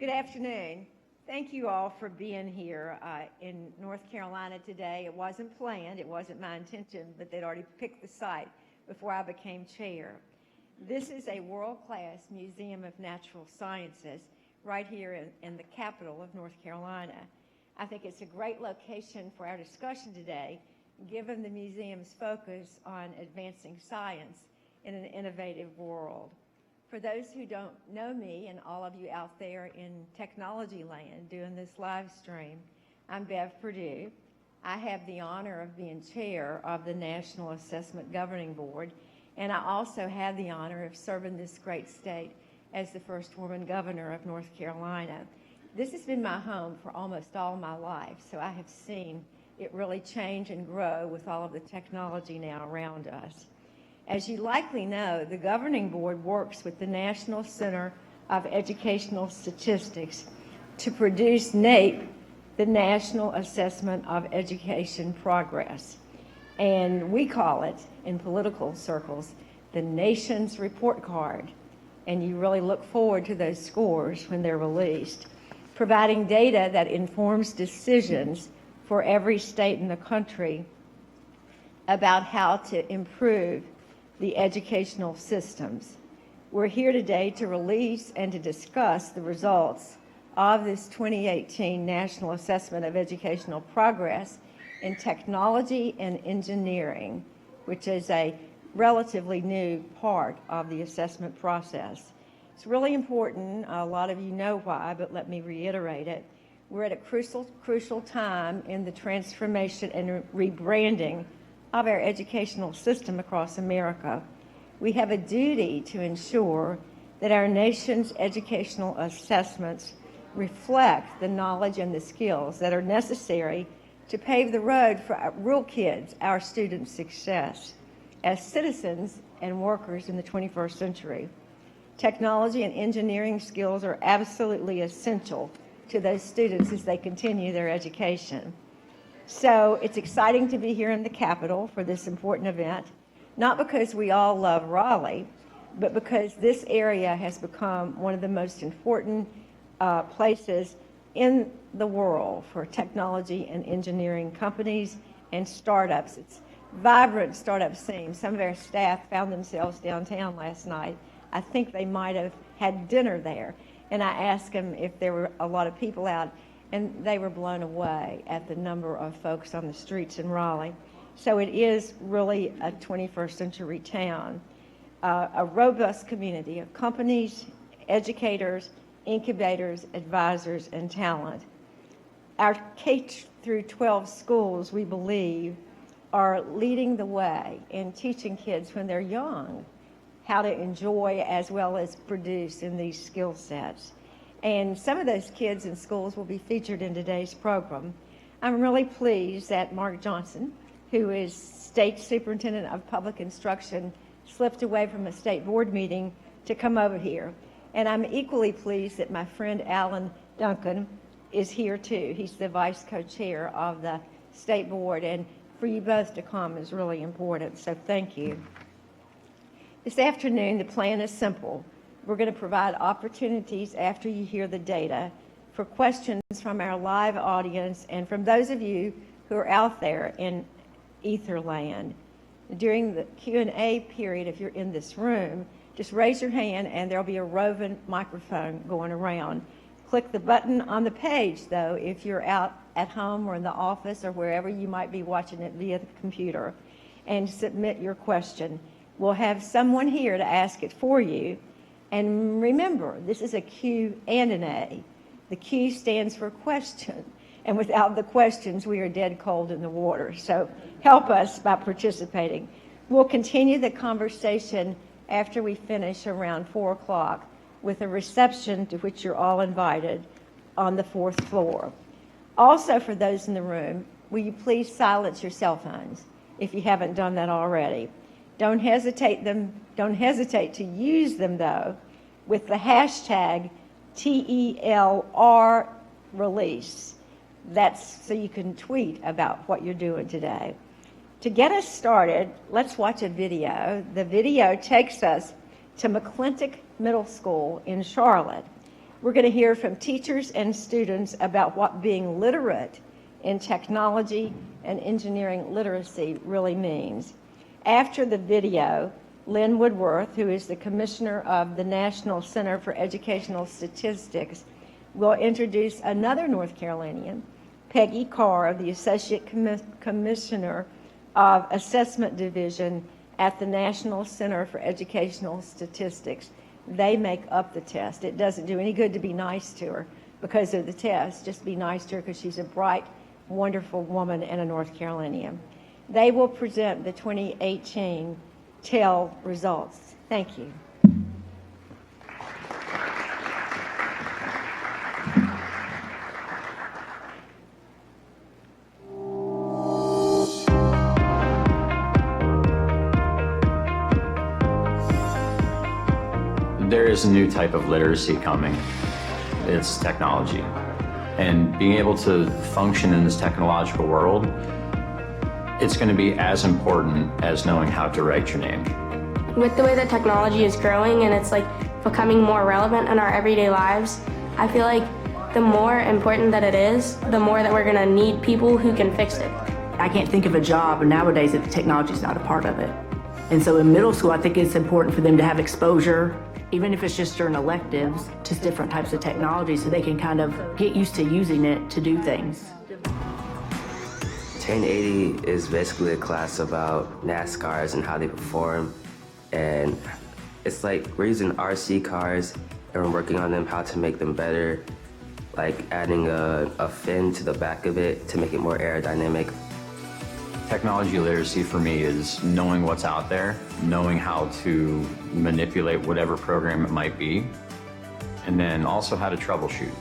Good afternoon. Thank you all for being here in North Carolina today. It wasn't planned, it wasn't my intention, but they'd already picked the site before I became chair. This is a world-class museum of natural sciences right here in the capital of North Carolina. I think it's a great location for our discussion today, given the museum's focus on advancing science in an innovative world. For those who don't know me and all of you out there in technology land doing this live stream, I'm Bev Perdue. I have the honor of being chair of the National Assessment Governing Board, and I also have the honor of serving this great state as the first woman governor of North Carolina. This has been my home for almost all my life, so I have seen it really change and grow with all of the technology now around us. As you likely know, the governing board works with the National Center of Educational Statistics to produce NAEP, the National Assessment of Education Progress. And we call it, in political circles, the nation's report card. And you really look forward to those scores when they're released, providing data that informs decisions for every state in the country about how to improve the educational systems. We're here today to release and to discuss the results of this 2018 National Assessment of Educational Progress in Technology and Engineering, which is a relatively new part of the assessment process. It's really important. A lot of you know why, but let me reiterate it. We're at a crucial time in the transformation and rebranding of our educational system across America. We have a duty to ensure that our nation's educational assessments reflect the knowledge and the skills that are necessary to pave the road for real kids, our students' success as citizens and workers in the 21st century. Technology and engineering skills are absolutely essential to those students as they continue their education. So it's exciting to be here in the Capitol for this important event, not because we all love Raleigh, but because this area has become one of the most important places in the world for technology and engineering companies and startups. It's vibrant startup scene. Some of our staff found themselves downtown last night. I think they might have had dinner there. And I asked them if there were a lot of people out, and they were blown away at the number of folks on the streets in Raleigh. So it is really a 21st century town, a robust community of companies, educators, incubators, advisors, and talent. Our K through 12 schools, we believe, are leading the way in teaching kids when they're young how to enjoy as well as produce in these skill sets. And some of those kids in schools will be featured in today's program. I'm really pleased that Mark Johnson, who is State Superintendent of Public Instruction, slipped away from a state board meeting to come over here. And I'm equally pleased that my friend Alan Duncan is here too. He's the vice co-chair of the state board, and for you both to come is really important, so thank you. This afternoon, the plan is simple. We're going to provide opportunities after you hear the data for questions from our live audience and from those of you who are out there in Etherland. During the Q&A period, if you're in this room, just raise your hand and there'll be a roving microphone going around. Click the button on the page, though, if you're out at home or in the office or wherever you might be watching it via the computer, and submit your question. We'll have someone here to ask it for you. And remember, this is a Q and an A. The Q stands for question, and without the questions, we are dead cold in the water. So help us by participating. We'll continue the conversation after we finish around 4 o'clock with a reception to which you're all invited on the 4th floor. Also, for those in the room, will you please silence your cell phones if you haven't done that already. Don't hesitate to use them, though, with the hashtag TELR release. That's so you can tweet about what you're doing today. To get us started, let's watch a video. The video takes us to McClintock Middle School in Charlotte, We're going to hear from teachers and students about what being literate in technology and engineering literacy really means. After the video, Lynne Woodworth, who is the commissioner of the National Center for Educational Statistics, will introduce another North Carolinian, Peggy Carr, the Associate Commissioner of Assessment Division at the National Center for Educational Statistics. They make up the test. It doesn't do any good to be nice to her because of the test. Just be nice to her because she's a bright, wonderful woman and a North Carolinian. They will present the 2018 TEL results. Thank you. There is a new type of literacy coming. It's technology. And being able to function in this technological world, it's going to be as important as knowing how to write your name. With the way that technology is growing and it's like becoming more relevant in our everyday lives, I feel like the more important that it is, the more that we're going to need people who can fix it. I can't think of a job nowadays that technology is not a part of it. And so in middle school, I think it's important for them to have exposure, even if it's just during electives, to different types of technology so they can kind of get used to using it to do things. 1080 is basically a class about NASCARs and how they perform. And it's like we're using RC cars and we're working on them, how to make them better, like adding a fin to the back of it to make it more aerodynamic. Technology literacy for me is knowing what's out there, knowing how to manipulate whatever program it might be, and then also how to troubleshoot.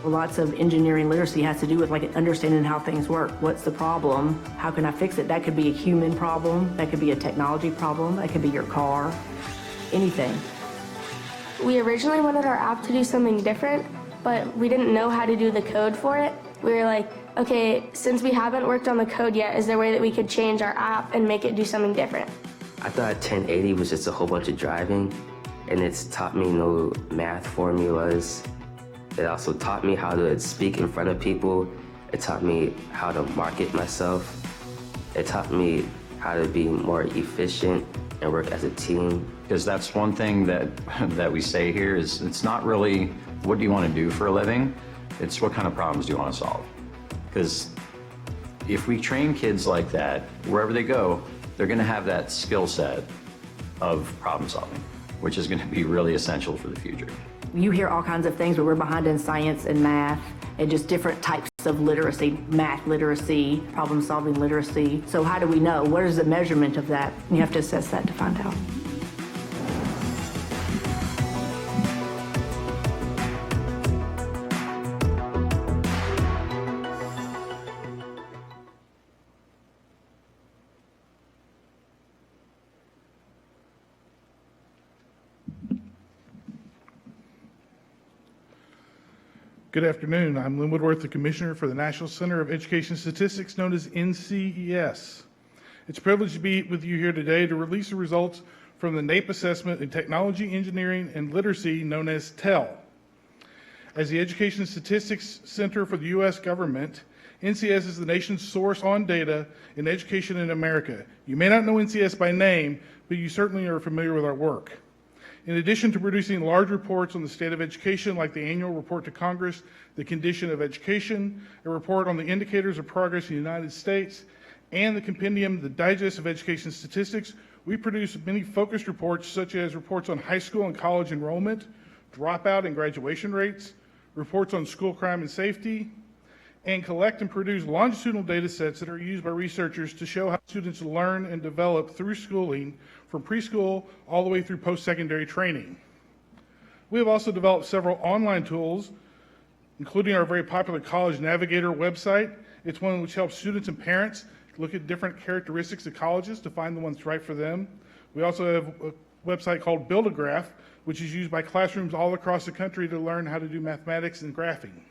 Lots of engineering literacy has to do with like understanding how things work. What's the problem? How can I fix it? That could be a human problem. That could be a technology problem. That could be your car, anything. We originally wanted our app to do something different, but we didn't know how to do the code for it. We were like, okay, since we haven't worked on the code yet, is there a way that we could change our app and make it do something different? I thought 1080 was just a whole bunch of driving, and it's taught me no math formulas. It also taught me how to speak in front of people. It taught me how to market myself. It taught me how to be more efficient and work as a team. Because that's one thing that we say here is it's not really what do you want to do for a living, it's what kind of problems do you want to solve. Because if we train kids like that, wherever they go, they're going to have that skill set of problem solving, which is going to be really essential for the future. You hear all kinds of things, but we're behind in science and math and just different types of literacy, math literacy, problem-solving literacy. So how do we know? What is the measurement of that? You have to assess that to find out. Good afternoon. I'm Lynne Woodworth, the Commissioner for the National Center of Education Statistics, known as NCES. It's a privilege to be with you here today to release the results from the NAEP assessment in technology, engineering, and literacy, known as TEL. As the Education Statistics Center for the U.S. government, NCS is the nation's source on data in education in America. You may not know NCS by name, but you certainly are familiar with our work. In addition to producing large reports on the state of education, like the annual report to Congress, the condition of education, a report on the indicators of progress in the United States, and the compendium, the digest of education statistics, we produce many focused reports, such as reports on high school and college enrollment, dropout and graduation rates, reports on school crime and safety, and collect and produce longitudinal data sets that are used by researchers to show how students learn and develop through schooling, from preschool all the way through post-secondary training. We have also developed several online tools, including our very popular College Navigator website. It's one which helps students and parents look at different characteristics of colleges to find the ones right for them. We also have a website called Build-A-Graph, which is used by classrooms all across the country to learn how to do mathematics and graphing.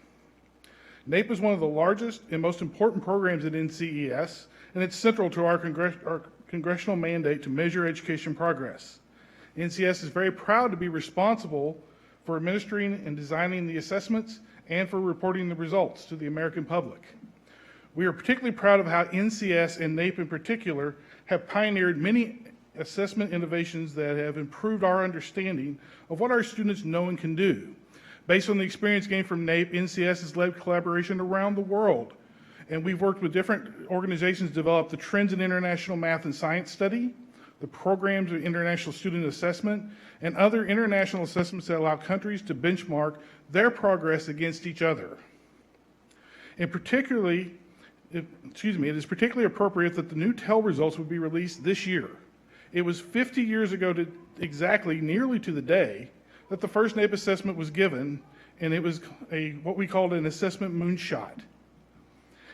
NAEP is one of the largest and most important programs at NCES, and it's central to our congressional mandate to measure education progress. NCS is very proud to be responsible for administering and designing the assessments, and for reporting the results to the American public. We are particularly proud of how NCS and NAEP in particular have pioneered many assessment innovations that have improved our understanding of what our students know and can do. Based on the experience gained from NAEP, NCS has led collaboration around the world, and we've worked with different organizations to develop the Trends in International Math and Science Study, the Programs of International Student Assessment, and other international assessments that allow countries to benchmark their progress against each other. It is particularly appropriate that the new TEL results would be released this year. It was 50 years ago to exactly, nearly to the day, that the first NAEP assessment was given, and it was what we called an assessment moonshot.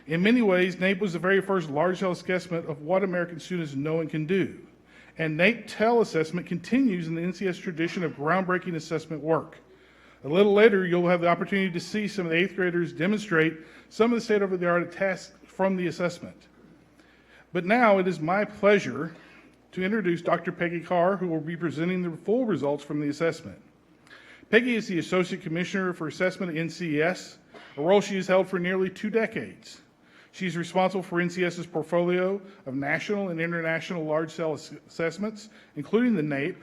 In many ways, NAEP was the very first large-scale assessment of what American students know and can do. And NAEP TEL assessment continues in the NCS tradition of groundbreaking assessment work. A little later, you'll have the opportunity to see some of the 8th graders demonstrate some of the state-of-the-art tasks from the assessment. But now it is my pleasure to introduce Dr. Peggy Carr, who will be presenting the full results from the assessment. Peggy is the Associate Commissioner for Assessment at NCES, a role she has held for nearly 2 decades. She's responsible for NCS's portfolio of national and international large-scale assessments, including the NAEP,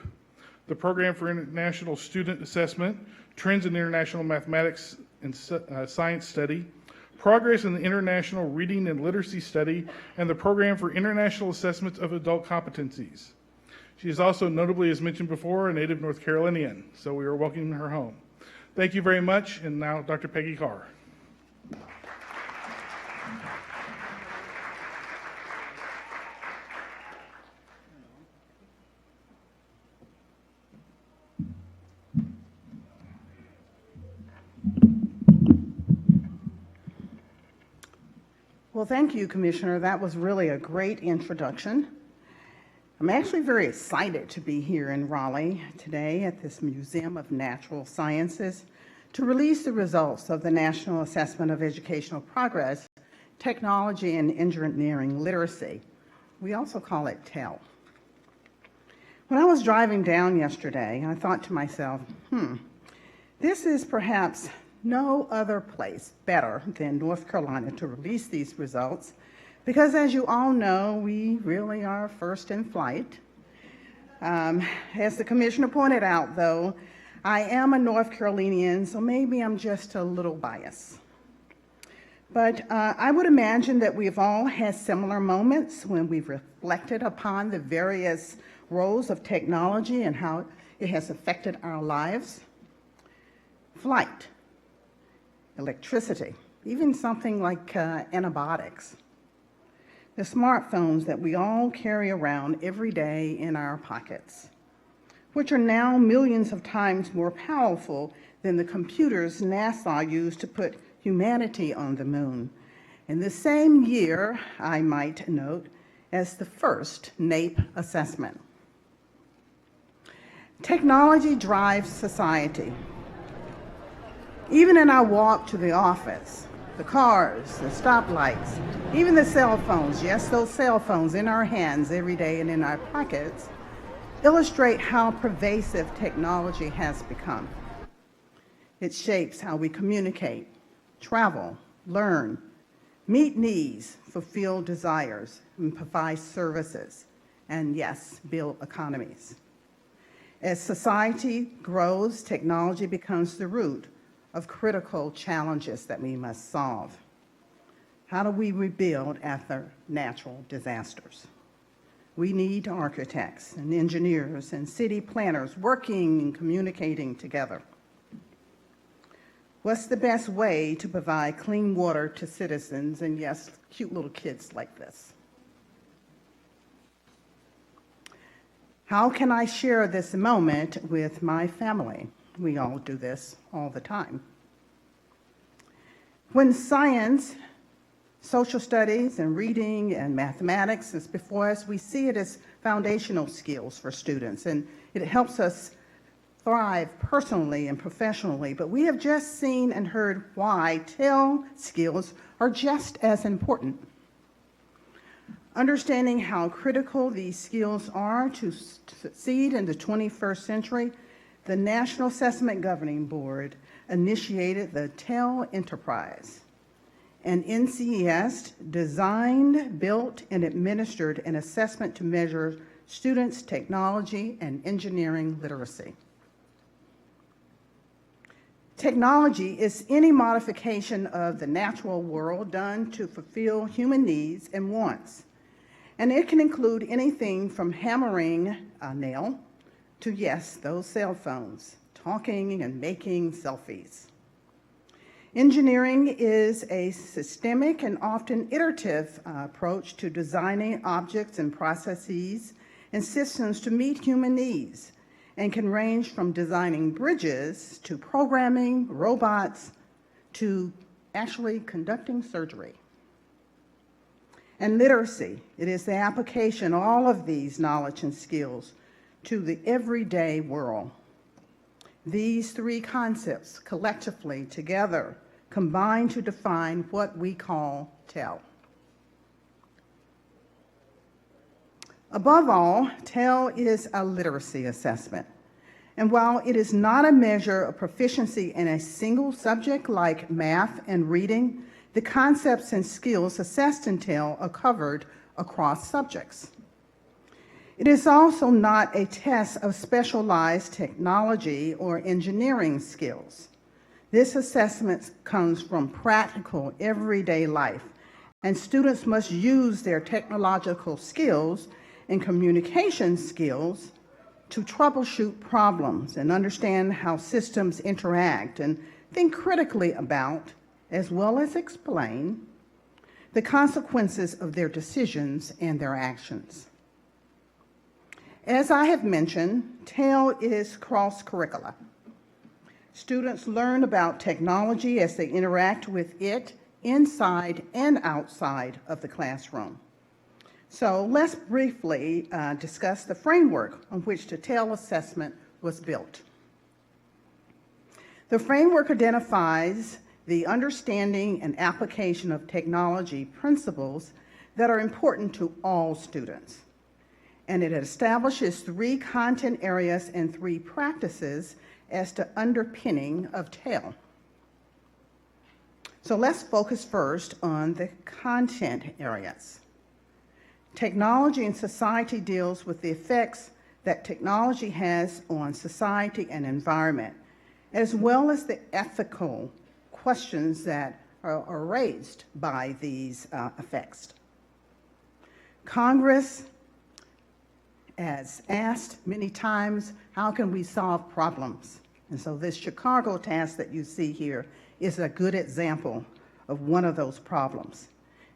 the Program for International Student Assessment, Trends in International Mathematics and Science Study, Progress in the International Reading and Literacy Study, and the Program for International Assessments of Adult Competencies. She is also notably, as mentioned before, a native North Carolinian, so we are welcoming her home. Thank you very much, and now Dr. Peggy Carr. Well, thank you, Commissioner. That was really a great introduction. I'm actually very excited to be here in Raleigh today at this Museum of Natural Sciences to release the results of the National Assessment of Educational Progress, Technology and Engineering Literacy. We also call it TEL. When I was driving down yesterday, I thought to myself, this is perhaps no other place better than North Carolina to release these results, because as you all know, we really are first in flight. As the Commissioner pointed out, though, I am a North Carolinian, so maybe I'm just a little biased. But I would imagine that we've all had similar moments when we've reflected upon the various roles of technology and how it has affected our lives. Flight, electricity, even something like antibiotics. The smartphones that we all carry around every day in our pockets, which are now millions of times more powerful than the computers NASA used to put humanity on the moon. In the same year, I might note, as the first NAEP assessment. Technology drives society. Even in our walk to the office, the cars, the stoplights, even the cell phones, yes, those cell phones in our hands every day and in our pockets, illustrate how pervasive technology has become. It shapes how we communicate, travel, learn, meet needs, fulfill desires, and provide services, and yes, build economies. As society grows, technology becomes the root of critical challenges that we must solve. How do we rebuild after natural disasters? We need architects and engineers and city planners working and communicating together. What's the best way to provide clean water to citizens and, yes, cute little kids like this? How can I share this moment with my family? We all do this all the time. When science, social studies, and reading and mathematics is before us, we see it as foundational skills for students, and it helps us thrive personally and professionally. But we have just seen and heard why TEL skills are just as important. Understanding how critical these skills are to succeed in the 21st century the National Assessment Governing Board initiated the TEL Enterprise, and NCES designed, built, and administered an assessment to measure students' technology and engineering literacy. Technology is any modification of the natural world done to fulfill human needs and wants, and it can include anything from hammering a nail to, yes, those cell phones, talking and making selfies. Engineering is a systemic and often iterative approach to designing objects and processes and systems to meet human needs, and can range from designing bridges to programming robots to actually conducting surgery. And literacy, it is the application of all of these knowledge and skills to the everyday world. These three concepts collectively together combine to define what we call TEL. Above all, TEL is a literacy assessment. And while it is not a measure of proficiency in a single subject like math and reading, the concepts and skills assessed in TEL are covered across subjects. It is also not a test of specialized technology or engineering skills. This assessment comes from practical everyday life, and students must use their technological skills and communication skills to troubleshoot problems and understand how systems interact and think critically about, as well as explain, the consequences of their decisions and their actions. As I have mentioned, TEL is cross-curricular. Students learn about technology as they interact with it inside and outside of the classroom. So let's briefly discuss the framework on which the TEL assessment was built. The framework identifies the understanding and application of technology principles that are important to all students. And it establishes 3 content areas and 3 practices as the underpinning of TEL. So let's focus first on the content areas. Technology and society deals with the effects that technology has on society and environment, as well as the ethical questions that are raised by these effects. Congress has asked many times, how can we solve problems? And so this Chicago task that you see here is a good example of one of those problems.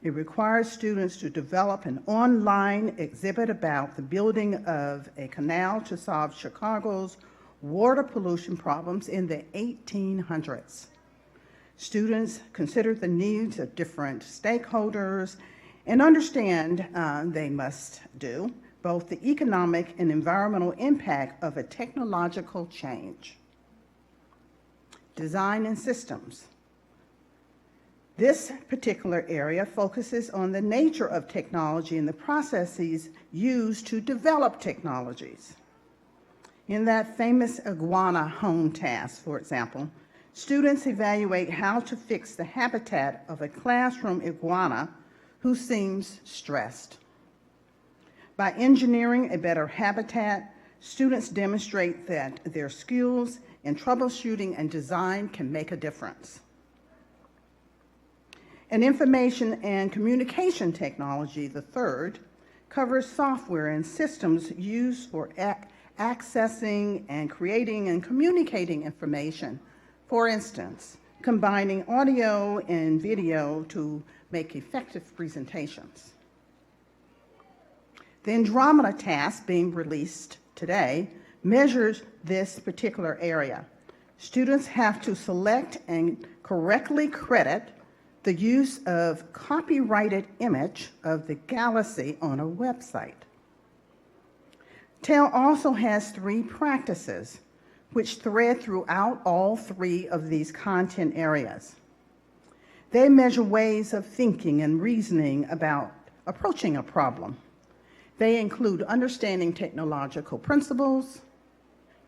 It requires students to develop an online exhibit about the building of a canal to solve Chicago's water pollution problems in the 1800s. Students consider the needs of different stakeholders and understand they must do both the economic and environmental impact of a technological change. Design and systems. This particular area focuses on the nature of technology and the processes used to develop technologies. In that famous iguana home task, for example, students evaluate how to fix the habitat of a classroom iguana who seems stressed. By engineering a better habitat, students demonstrate that their skills in troubleshooting and design can make a difference. And information and communication technology, the third, covers software and systems used for accessing and creating and communicating information. For instance, combining audio and video to make effective presentations. The Andromeda task being released today measures this particular area. Students have to select and correctly credit the use of copyrighted image of the galaxy on a website. TEL also has 3 practices which thread throughout all 3 of these content areas. They measure ways of thinking and reasoning about approaching a problem. They include understanding technological principles,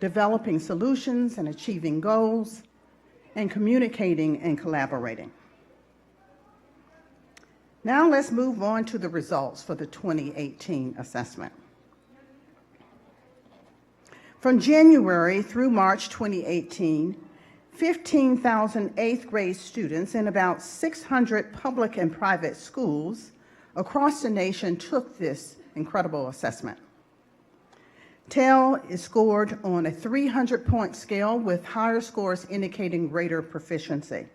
developing solutions and achieving goals, and communicating and collaborating. Now let's move on to the results for the 2018 assessment. From January through March 2018, 15,000 eighth grade students in about 600 public and private schools across the nation took this incredible assessment. TEL is scored on a 300-point scale with higher scores indicating greater proficiency.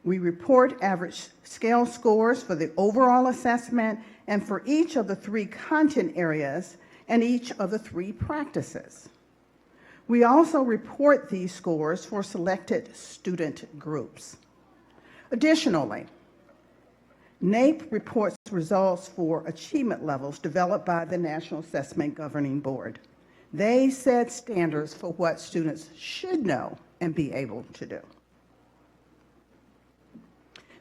We report average scale scores for the overall assessment and for each of the 3 content areas and each of the 3 practices. We also report these scores for selected student groups. Additionally, NAEP reports results for achievement levels developed by the National Assessment Governing Board. They set standards for what students should know and be able to do.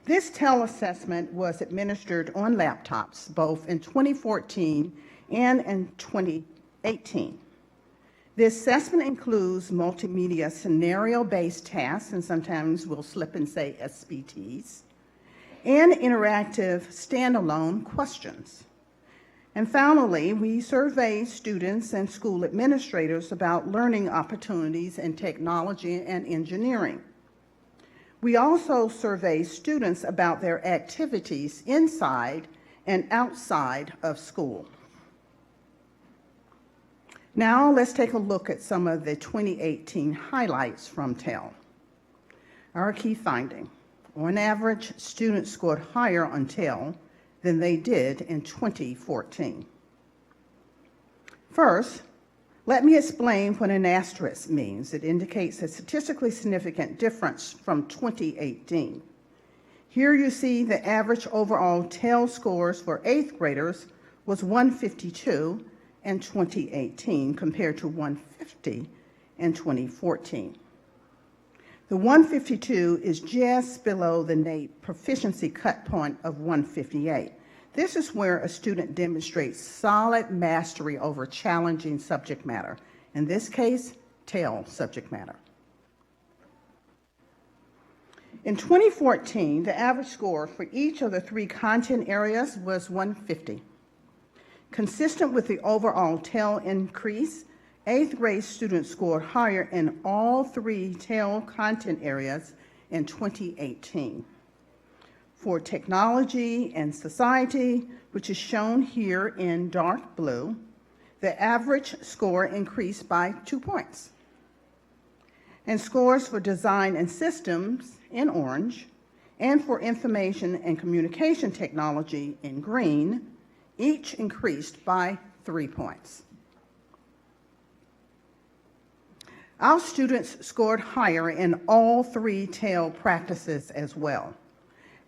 This TEL assessment was administered on laptops both in 2014 and in 2018. The assessment includes multimedia scenario-based tasks, and sometimes we'll slip and say SBTs, and interactive standalone questions. And finally, we survey students and school administrators about learning opportunities in technology and engineering. We also survey students about their activities inside and outside of school. Now let's take a look at some of the 2018 highlights from TEL. Our key finding: on average, students scored higher on TEL than they did in 2014. First, let me explain what an asterisk means. It indicates a statistically significant difference from 2018. Here you see the average overall TEL scores for 8th graders was 152 in 2018 compared to 150 in 2014. The 152 is just below the NAEP proficiency cut point of 158. This is where a student demonstrates solid mastery over challenging subject matter. In this case, TEL subject matter. In 2014, the average score for each of the 3 content areas was 150. Consistent with the overall TEL increase, 8th grade students scored higher in all 3 TEL content areas in 2018. For technology and society, which is shown here in dark blue, the average score increased by 2 points. And scores for design and systems in orange, and for information and communication technology in green, each increased by 3 points. Our students scored higher in all 3 TEL practices as well.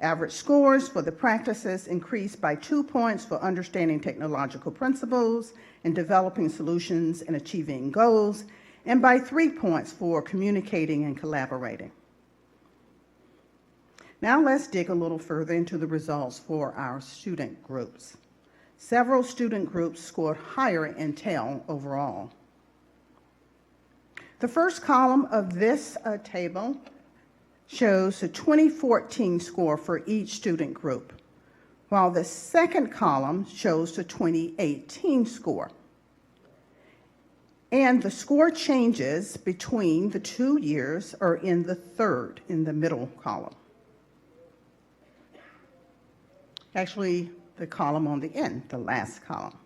Average scores for the practices increased by 2 points for understanding technological principles and developing solutions and achieving goals, and by 3 points for communicating and collaborating. Now let's dig a little further into the results for our student groups. Several student groups scored higher in TEL overall. The first column of this table shows the 2014 score for each student group, while the second column shows the 2018 score. And the score changes between the 2 years are in the third, in the middle column. Actually, the column on the end, the last column.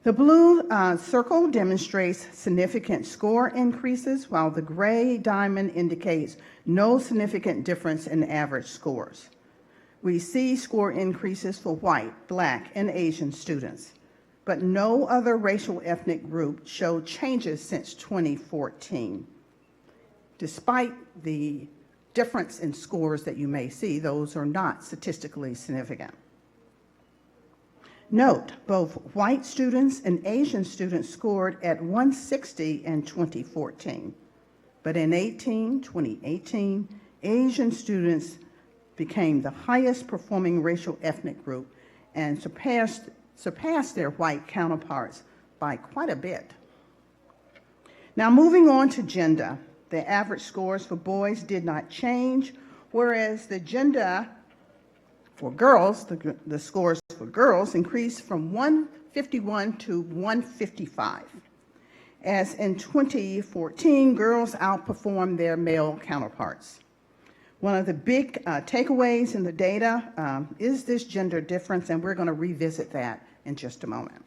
The blue circle demonstrates significant score increases, while the gray diamond indicates no significant difference in average scores. We see score increases for white, black, and Asian students, but no other racial ethnic group showed changes since 2014. Despite the difference in scores that you may see, those are not statistically significant. Note, both white students and Asian students scored at 160 in 2014, but in 2018, Asian students became the highest performing racial ethnic group and surpassed their white counterparts by quite a bit. Now, moving on to gender. The average scores for boys did not change, whereas the gender for girls, the scores for girls increased from 151 to 155. As in 2014, girls outperformed their male counterparts. One of the big takeaways in the data is this gender difference, and we're going to revisit that in just a moment.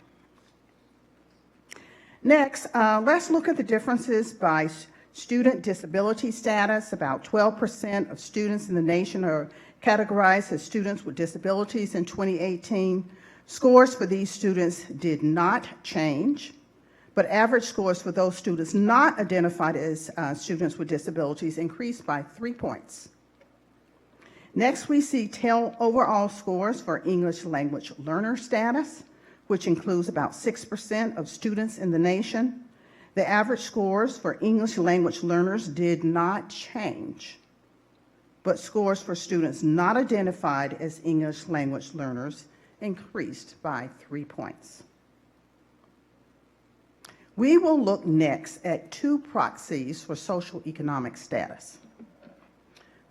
Next, let's look at the differences by student disability status. About 12% of students in the nation are categorized as students with disabilities in 2018. Scores for these students did not change, but average scores for those students not identified as students with disabilities increased by 3 points. Next, we see TEL overall scores for English language learner status, which includes about 6% of students in the nation. The average scores for English language learners did not change, but scores for students not identified as English language learners increased by 3 points. We will look next at two proxies for socioeconomic status.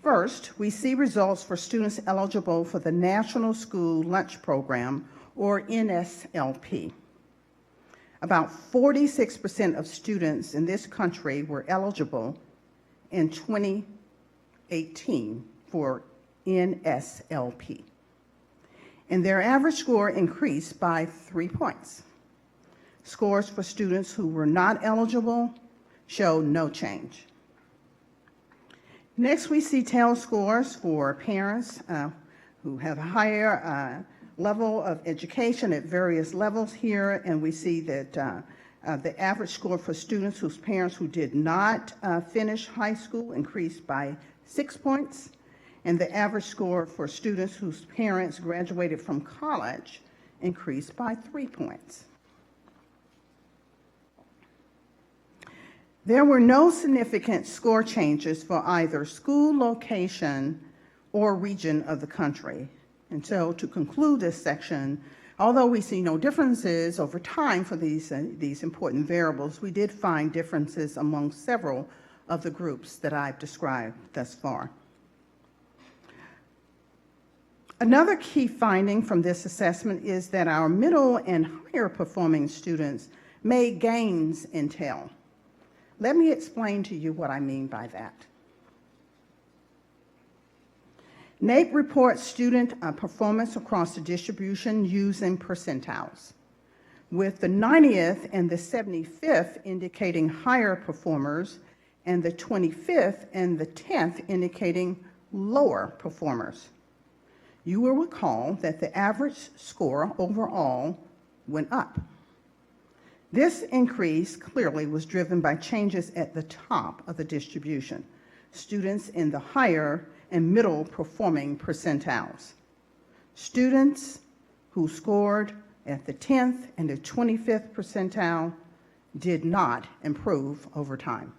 First, we see results for students eligible for the National School Lunch Program, or NSLP. About 46% of students in this country were eligible in 2018 for NSLP, and their average score increased by 3 points. Scores for students who were not eligible showed no change. Next, we see TEL scores for parents who have a higher level of education at various levels here, and we see that the average score for students whose parents who did not finish high school increased by 6 points, and the average score for students whose parents graduated from college increased by 3 points. There were no significant score changes for either school location or region of the country. And so to conclude this section, although we see no differences over time for these important variables, we did find differences among several of the groups that I've described thus far. Another key finding from this assessment is that our middle and higher performing students made gains in TEL. Let me explain to you what I mean by that. NAEP reports student performance across the distribution using percentiles, with the 90th and the 75th indicating higher performers, and the 25th and the 10th indicating lower performers. You will recall that the average score overall went up. This increase clearly was driven by changes at the top of the distribution, students in the higher and middle performing percentiles. Students who scored at the 10th and the 25th percentile did not improve over time.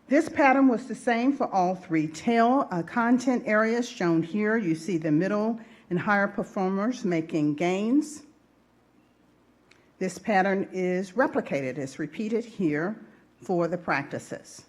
This pattern was the same for all three TEL content areas shown here. You see the middle and higher performers making gains. This pattern is replicated, it's repeated here for the practices.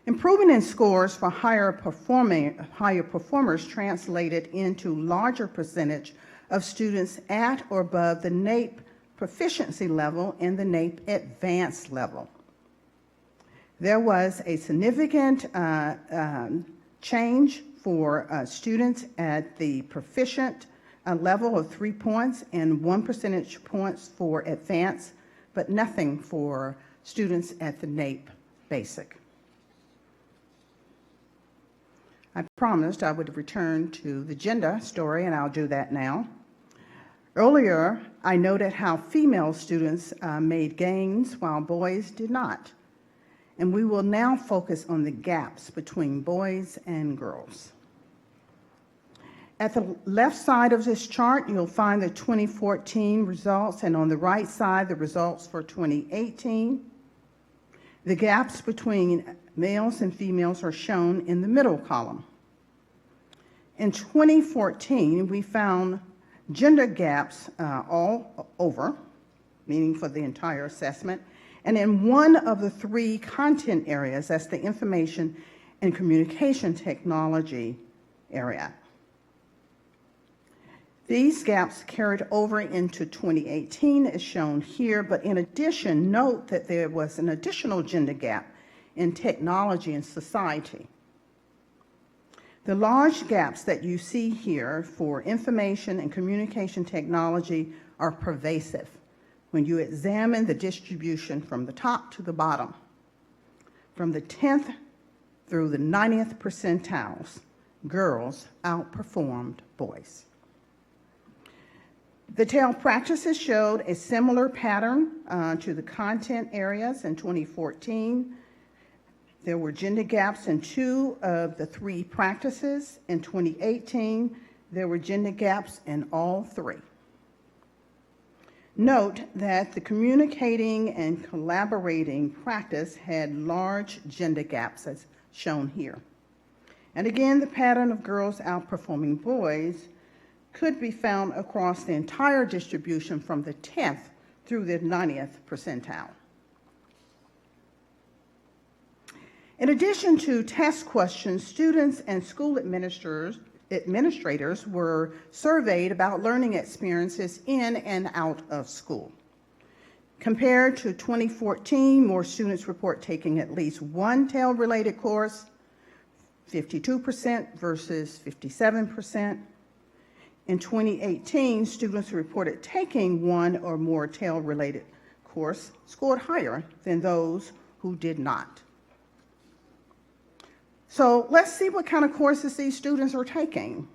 Improvement in scores for higher performers translated into larger percentage of students at or above the NAEP proficiency level and the NAEP advanced level. There was a significant change for students at the proficient level of 3 points and 1 percentage points for advanced, but nothing for students at the NAEP basic. I promised I would return to the gender story, and I'll do that now. Earlier, I noted how female students made gains while boys did not. And we will now focus on the gaps between boys and girls. At the left side of this chart, you'll find the 2014 results, and on the right side, the results for 2018. The gaps between males and females are shown in the middle column. In 2014, we found gender gaps all over, meaning for the entire assessment, and in one of the three content areas, that's the information and communication technology area. These gaps carried over into 2018 as shown here, but in addition, note that there was an additional gender gap in technology and society. The large gaps that you see here for information and communication technology are pervasive when you examine the distribution from the top to the bottom. From the 10th through the 90th percentiles, girls outperformed boys. The TEL practices showed a similar pattern to the content areas in 2014. There were gender gaps in 2 of the 3 practices. In 2018, there were gender gaps in all 3. Note that the communicating and collaborating practice had large gender gaps as shown here. And again, the pattern of girls outperforming boys could be found across the entire distribution from the 10th through the 90th percentile. In addition to test questions, students and school administrators were surveyed about learning experiences in and out of school. Compared to 2014, more students report taking at least one TEL-related course, 52% versus 57%. In 2018, students who reported taking one or more TEL-related course scored higher than those who did not. So let's see what kind of courses these students are taking.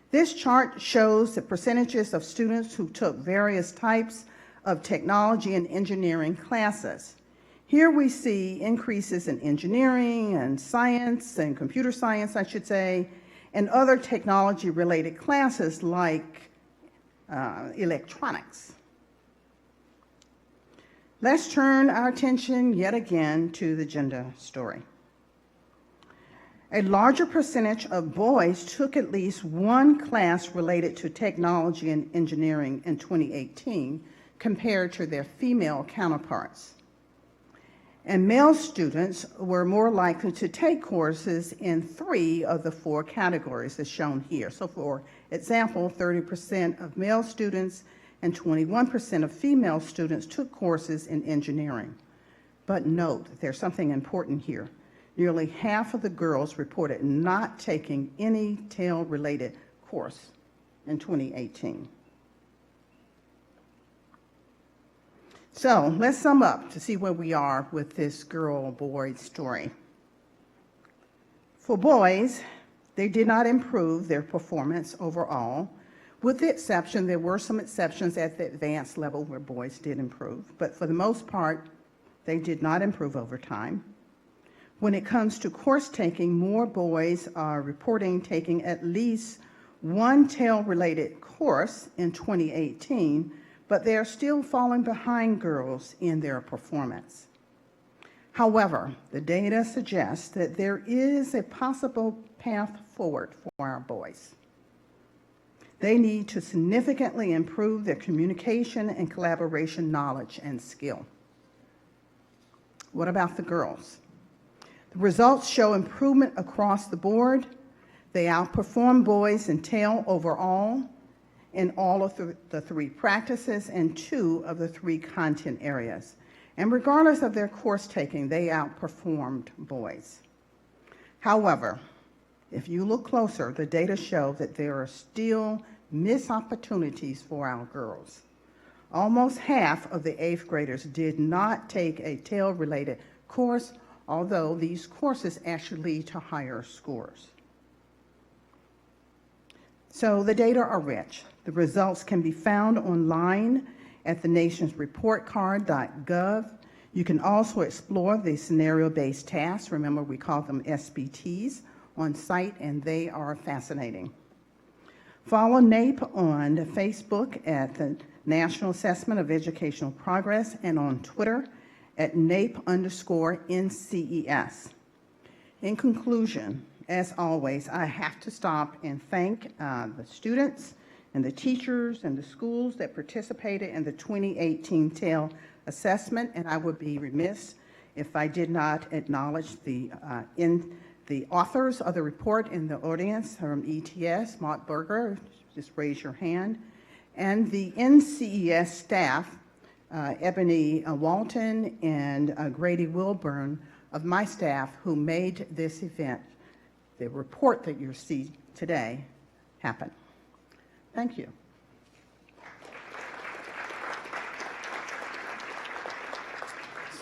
This chart shows the percentages of students who took various types of technology and engineering classes. Here we see increases in engineering and science and computer science, I should say, and other technology-related classes like electronics. Let's turn our attention yet again to the gender story. A larger percentage of boys took at least one class related to technology and engineering in 2018 compared to their female counterparts. And male students were more likely to take courses in 3 of the 4 categories as shown here. So for example, 30% of male students and 21% of female students took courses in engineering. But note, there's something important here. Nearly half of the girls reported not taking any TEL-related course in 2018. So let's sum up to see where we are with this girl-boy story. For boys, they did not improve their performance overall, with the exception, there were some exceptions at the advanced level where boys did improve, but for the most part, they did not improve over time. When it comes to course taking, more boys are reporting taking at least one TEL-related course in 2018, but they are still falling behind girls in their performance. However, the data suggests that there is a possible path forward for our boys. They need to significantly improve their communication and collaboration knowledge and skill. What about the girls? The results show improvement across the board. They outperform boys in TEL overall in all of the 3 practices and 2 of the 3 content areas. And regardless of their course taking, they outperformed boys. However, if you look closer, the data show that there are still missed opportunities for our girls. Almost half of the 8th graders did not take a TEL-related course, although these courses actually lead to higher scores. So the data are rich. The results can be found online at the nation's reportcard.gov. You can also explore the scenario-based tasks. Remember, we call them SBTs on site, and they are fascinating. Follow NAEP on Facebook at the National Assessment of Educational Progress and on Twitter at NAEP_NCES. In conclusion, as always, I have to stop and thank the students and the teachers and the schools that participated in the 2018 TAIL assessment, and I would be remiss if I did not acknowledge the authors of the report in the audience from ETS, Mott Berger, just raise your hand, and the NCES staff, Ebony Walton and Grady Wilburn of my staff, who made this event, the report that you see today, happen. Thank you.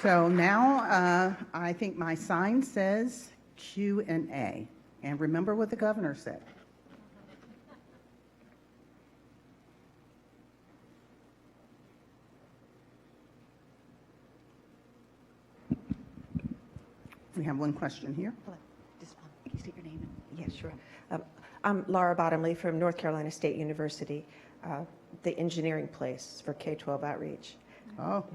So now I think my sign says Q&A. And remember what the governor said. We have one question here. Just can you state your name? Yeah, sure. I'm Laura Bottomley from North Carolina State University, the engineering place for K-12 outreach. Oh,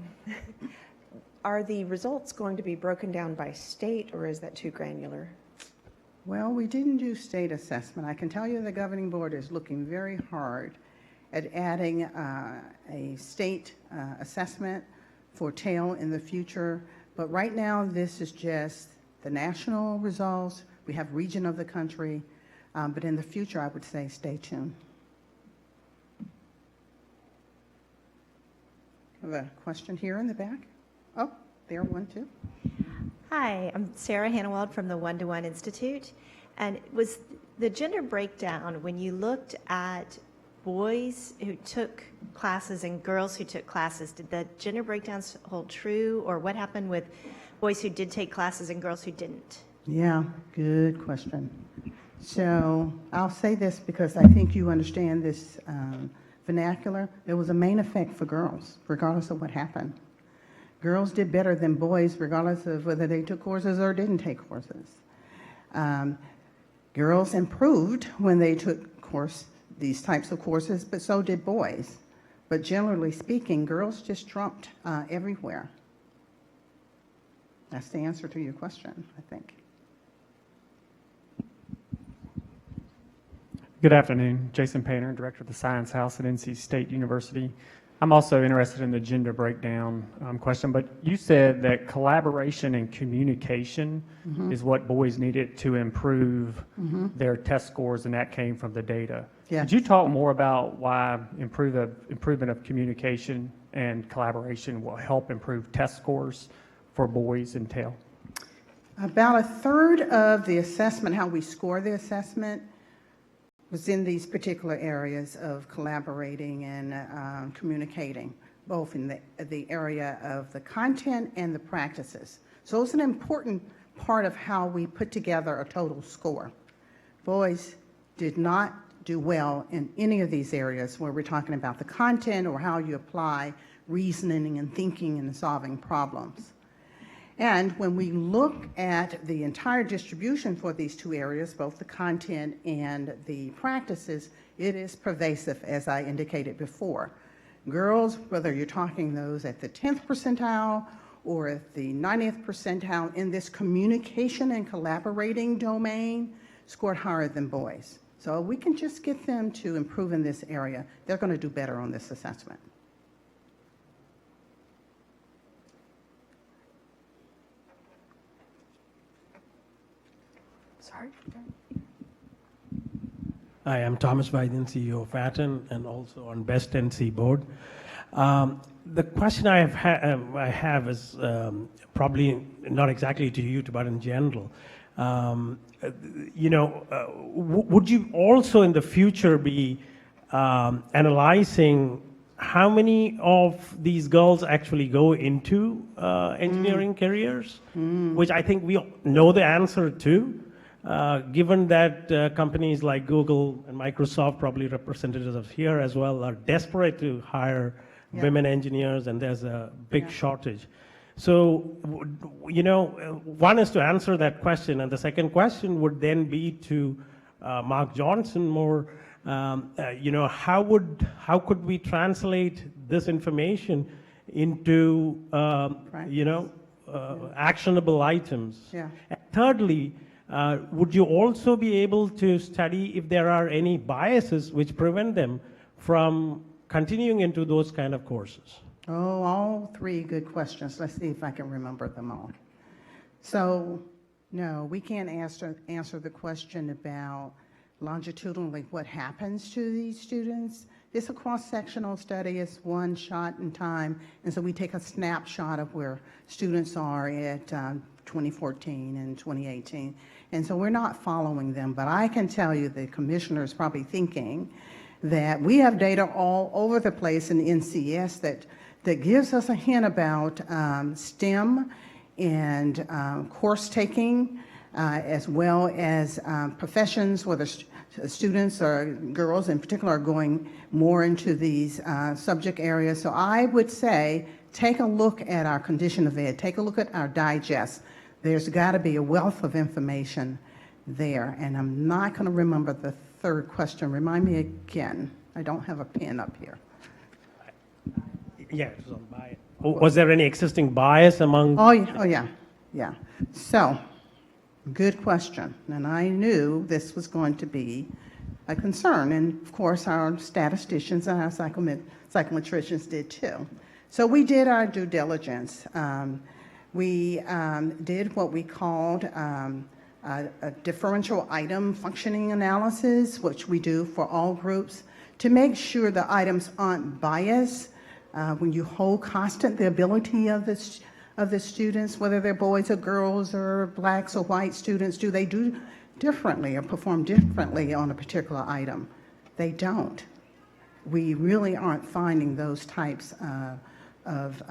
Are the results going to be broken down by state, or is that too granular? well, we didn't do state assessment. I can tell you the governing board is looking very hard at adding a state assessment for TAIL in the future. But right now, this is just the national results. We have region of the country. But in the future, I would say stay tuned. I have a question here in the back. Oh, there, one, too. Hi, I'm Sarah Hannawald from the One-to-One Institute. And was the gender breakdown, when you looked at boys who took classes and girls who took classes, did the gender breakdowns hold true? Or what happened with boys who did take classes and girls who didn't? Yeah, good question. So I'll say this because I think you understand this vernacular. There was a main effect for girls, regardless of what happened. Girls did better than boys, regardless of whether they took courses or didn't take courses. Girls improved when they took these types of courses, but so did boys. But generally speaking, girls just trumped everywhere. That's the answer to your question, I think. Good afternoon. Jason Painter, Director of the Science House at NC State University. I'm also interested in the gender breakdown question, but you said that collaboration and communication is what boys needed to improve their test scores, and that came from the data. Yeah. Could you talk more about why improvement of communication and collaboration will help improve test scores for boys in TAIL? About a third of the assessment, how we score the assessment, was in these particular areas of collaborating and communicating, both in the area of the content and the practices. So it's an important part of how we put together a total score. Boys did not do well in any of these areas where we're talking about the content or how you apply reasoning and thinking and solving problems. And when we look at the entire distribution for these two areas, both the content and the practices, it is pervasive, as I indicated before. Girls, whether you're talking those at the 10th percentile or at the 90th percentile in this communication and collaborating domain, scored higher than boys. So we can just get them to improve in this area. They're going to do better on this assessment. Sorry. Hi, I'm Thomas Biden, CEO of Atten, and also on Best NC board. The question I have is probably not exactly to you, but in general. Would you also in the future be analyzing how many of these girls actually go into engineering careers, which I think we know the answer to? Given that companies like Google and Microsoft, probably representatives of here as well, are desperate to hire women engineers, and there's a big shortage. So, one is to answer that question, and the second question would then be to Mark Johnson more. How could we translate this information into actionable items? Yeah. And thirdly, would you also be able to study if there are any biases which prevent them from continuing into those kind of courses? Oh, all three good questions. Let's see if I can remember them all. So, no, we can't answer the question about longitudinally what happens to these students. It's a cross-sectional study. It's one shot in time, and so we take a snapshot of where students are at 2014 and 2018. And so we're not following them, but I can tell you the commissioner is probably thinking that we have data all over the place in NCS that gives us a hint about STEM and course taking, as well as professions, whether students or girls in particular are going more into these subject areas. So I would say, take a look at our condition of ed, take a look at our digest. There's got to be a wealth of information there. And I'm not going to remember the third question. Remind me again. I don't have a pen up here. Yeah, it was on bias. Was there any existing bias among? Oh, yeah. So, good question. And I knew this was going to be a concern. And of course, our statisticians and our psychometricians did too. So we did our due diligence. We did what we called a differential item functioning analysis, which we do for all groups, to make sure the items aren't biased. When you hold constant the ability of the students, whether they're boys or girls or blacks or white students, do they do differently or perform differently on a particular item? They don't. We really aren't finding those types of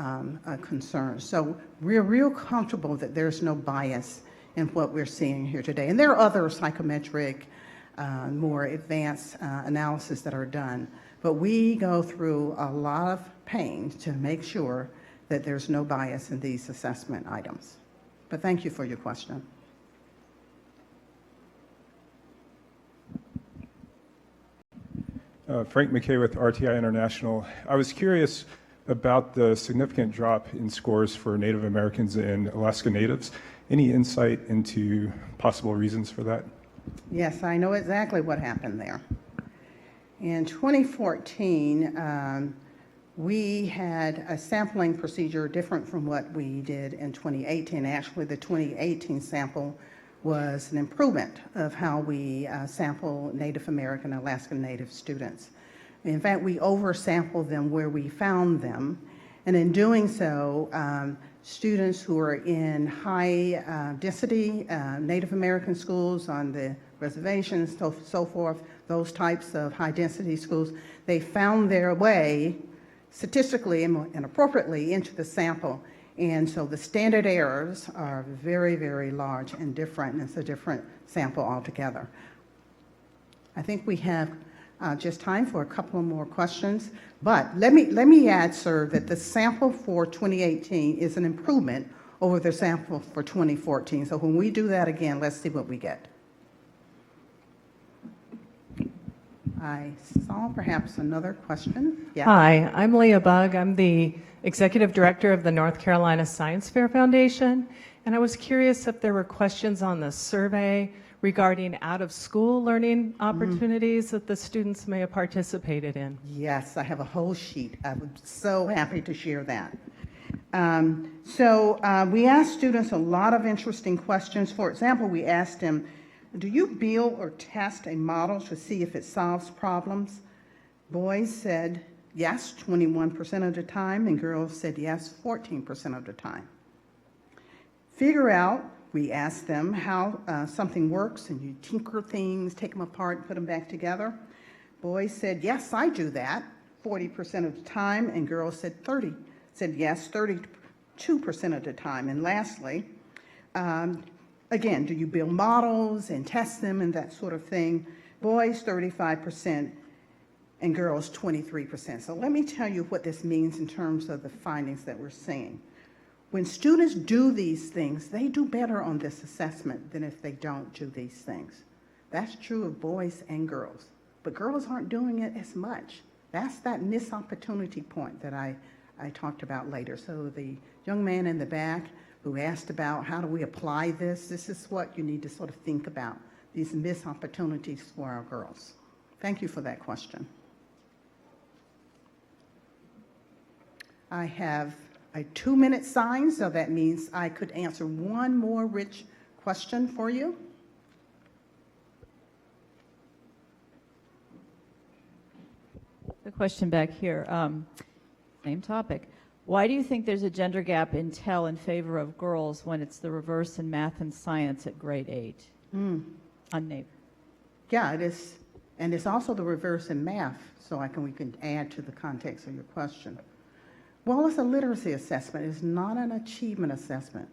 concerns. So we're real comfortable that there's no bias in what we're seeing here today. And there are other psychometric, more advanced analysis that are done. But we go through a lot of pain to make sure that there's no bias in these assessment items. But thank you for your question. Frank McKay with RTI International. I was curious about the significant drop in scores for Native Americans and Alaska Natives. Any insight into possible reasons for that? Yes, I know exactly what happened there. In 2014, we had a sampling procedure different from what we did in 2018. Actually, the 2018 sample was an improvement of how we sample Native American and Alaska Native students. In fact, we oversampled them where we found them, and in doing so, students who are in high density Native American schools on the reservations, so forth, those types of high density schools, they found their way statistically and appropriately into the sample. And so the standard errors are very, very large and different, and it's a different sample altogether. I think we have just time for a couple more questions, but let me add, sir, that the sample for 2018 is an improvement over the sample for 2014. So when we do that again, let's see what we get. I saw perhaps another question. Yeah. Hi, I'm Leah Bugg. I'm the Executive Director of the North Carolina Science Fair Foundation, and I was curious if there were questions on the survey regarding out-of-school learning opportunities that the students may have participated in. Yes, I have a whole sheet. I'm so happy to share that. We asked students a lot of interesting questions. For example, we asked them, do you build or test a model to see if it solves problems? Boys said yes 21% of the time, and girls said yes 14% of the time. Figure out, we asked them how something works, and you tinker things, take them apart, put them back together. Boys said, yes, I do that 40% of the time, and girls said yes 32% of the time. And lastly, again, do you build models and test them and that sort of thing? Boys 35% and girls 23%. So let me tell you what this means in terms of the findings that we're seeing. When students do these things, they do better on this assessment than if they don't do these things. That's true of boys and girls, but girls aren't doing it as much. That's that missed opportunity point that I talked about later. So the young man in the back who asked about how do we apply this is what you need to sort of think about, these missed opportunities for our girls. Thank you for that question. I have a 2-minute sign, so that means I could answer one more rich question for you. The question back here, same topic. Why do you think there's a gender gap in Tell in favor of girls when it's the reverse in math and science at grade 8 on NAEP? Yeah, it is, and it's also the reverse in math, so we can add to the context of your question. Well, it's a literacy assessment. It's not an achievement assessment.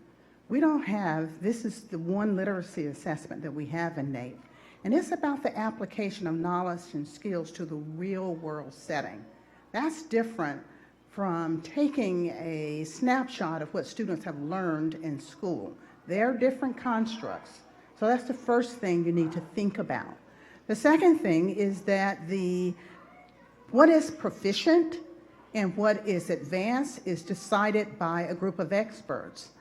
We don't have, this is the one literacy assessment that we have in NAEP, and it's about the application of knowledge and skills to the real world setting. That's different from taking a snapshot of what students have learned in school. They're different constructs. So that's the first thing you need to think about. The second thing is that what is proficient and what is advanced is decided by a group of experts.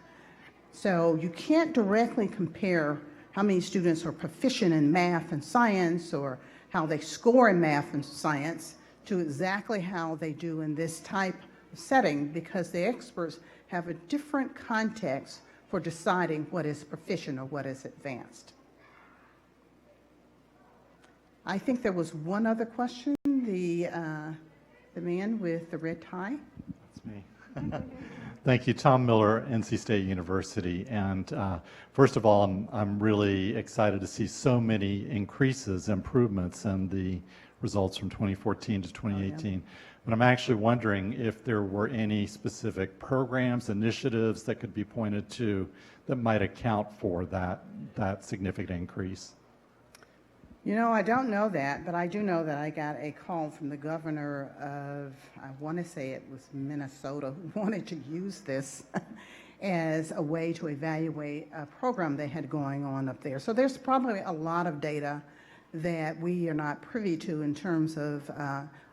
So you can't directly compare how many students are proficient in math and science or how they score in math and science to exactly how they do in this type of setting, because the experts have a different context for deciding what is proficient or what is advanced. I think there was one other question, the man with the red tie. That's me. Thank you, Tom Miller, NC State University. And first of all, I'm really excited to see so many increases, improvements in the results from 2014 to 2018. Yeah. But I'm actually wondering if there were any specific programs, initiatives that could be pointed to that might account for that significant increase. You know, I don't know that, but I do know that I got a call from the governor of, I want to say it was Minnesota, who wanted to use this as a way to evaluate a program they had going on up there. So there's probably a lot of data that we are not privy to in terms of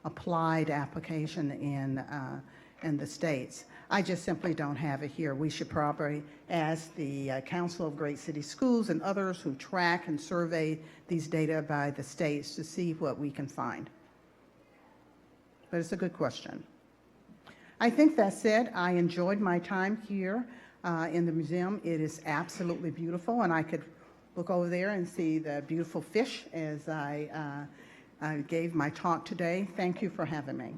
applied application in the states. I just simply don't have it here. We should probably ask the Council of Great City Schools and others who track and survey these data by the states to see what we can find. But it's a good question. I think that's it. I enjoyed my time here in the museum. It is absolutely beautiful, and I could look over there and see the beautiful fish as I gave my talk today. Thank you for having me.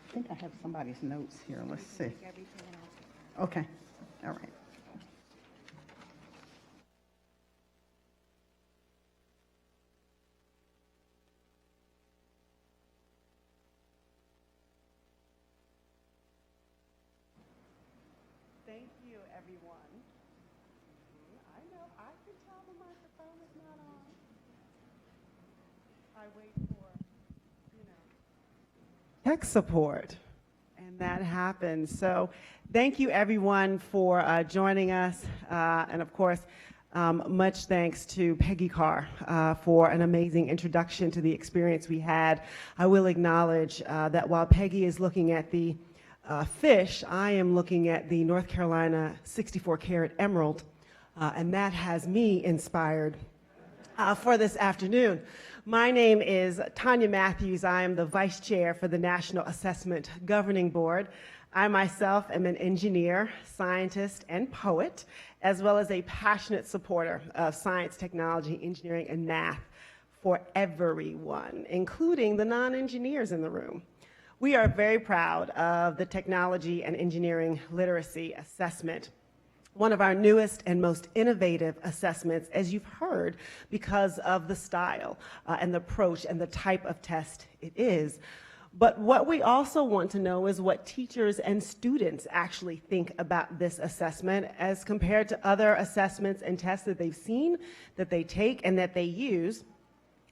I think I have somebody's notes here. Let's see. Okay. All right. Thank you, everyone. I know, I can tell the microphone is not on. I wait for, tech support, and that happens. So thank you, everyone, for joining us. And of course, much thanks to Peggy Carr for an amazing introduction to the experience we had. I will acknowledge that while Peggy is looking at the fish, I am looking at the North Carolina 64-carat emerald, and that has me inspired for this afternoon. My name is Tanya Matthews. I am the Vice Chair for the National Assessment Governing Board. I myself am an engineer, scientist, and poet, as well as a passionate supporter of science, technology, engineering, and math for everyone, including the non-engineers in the room. We are very proud of the Technology and Engineering Literacy Assessment, one of our newest and most innovative assessments, as you've heard, because of the style and the approach and the type of test it is. But what we also want to know is what teachers and students actually think about this assessment as compared to other assessments and tests that they've seen, that they take, and that they use.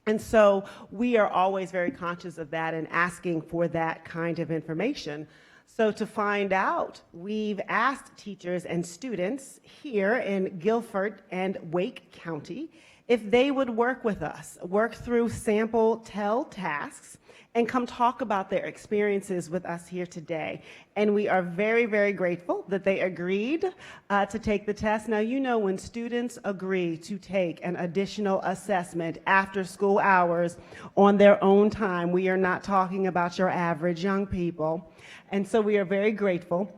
And so we are always very conscious of that and asking for that kind of information. So to find out, we've asked teachers and students here in Guilford and Wake County if they would work with us, work through sample tell tasks, and come talk about their experiences with us here today. And we are very, very grateful that they agreed to take the test. Now, you know, when students agree to take an additional assessment after school hours on their own time, we are not talking about your average young people. And so we are very grateful,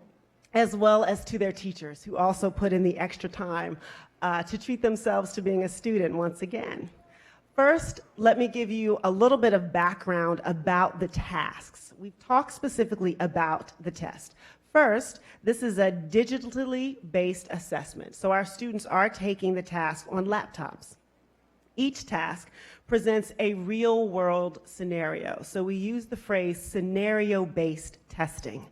as well as to their teachers who also put in the extra time to treat themselves to being a student once again. First, let me give you a little bit of background about the tasks. We've talked specifically about the test. First, this is a digitally based assessment, so our students are taking the task on laptops. Each task presents a real-world scenario, so we use the phrase scenario-based testing.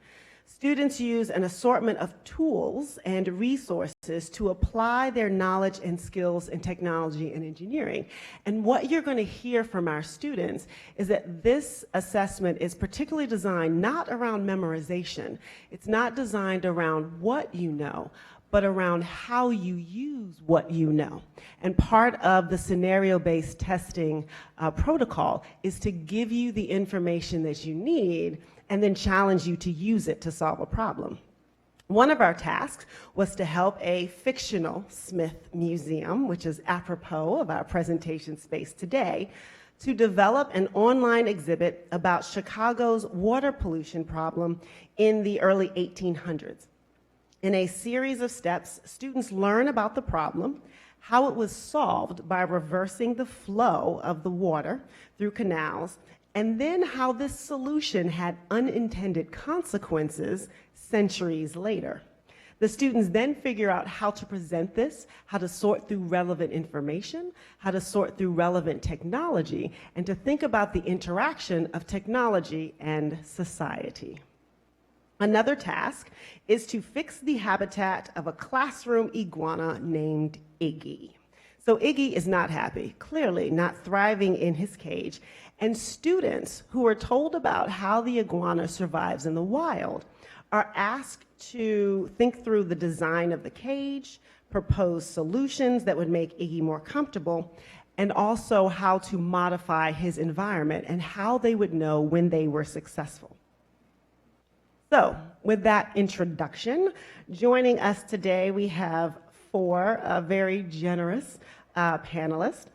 Students use an assortment of tools and resources to apply their knowledge and skills in technology and engineering. And what you're going to hear from our students is that this assessment is particularly designed not around memorization. It's not designed around what you know, but around how you use what you know. And part of the scenario-based testing protocol is to give you the information that you need and then challenge you to use it to solve a problem. One of our tasks was to help a fictional Smith museum, which is apropos of our presentation space today, to develop an online exhibit about Chicago's water pollution problem in the early 1800s. In a series of steps, students learn about the problem, how it was solved by reversing the flow of the water through canals, and then how this solution had unintended consequences centuries later. The students then figure out how to present this, how to sort through relevant information, how to sort through relevant technology, and to think about the interaction of technology and society. Another task is to fix the habitat of a classroom iguana named Iggy. So Iggy is not happy, clearly not thriving in his cage, and students who are told about how the iguana survives in the wild are asked to think through the design of the cage, propose solutions that would make Iggy more comfortable, and also how to modify his environment and how they would know when they were successful. So, with that introduction, joining us today, we have four very generous panelists.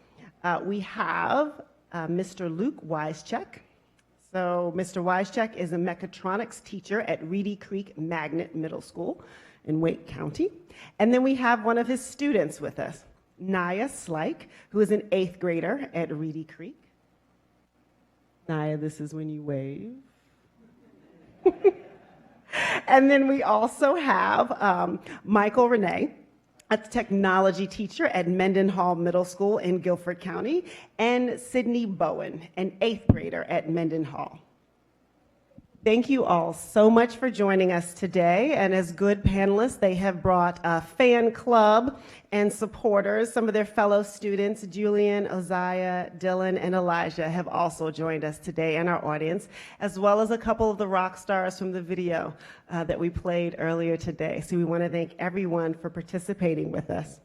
We have Mr. Luke Wyschek. So, Mr. Wyschek is a mechatronics teacher at Reedy Creek Magnet Middle School in Wake County. And then we have one of his students with us, Naya Slike, who is an 8th grader at Reedy Creek. Naya, this is when you wave. And then we also have Michael Renee, a technology teacher at Mendenhall Middle School in Guilford County, and Sydney Bowen, an 8th grader at Mendenhall. Thank you all so much for joining us today. And as good panelists, they have brought a fan club and supporters. Some of their fellow students, Julian, Oziah, Dylan, and Elijah, have also joined us today in our audience, as well as a couple of the rock stars from the video that we played earlier today. So we want to thank everyone for participating with us.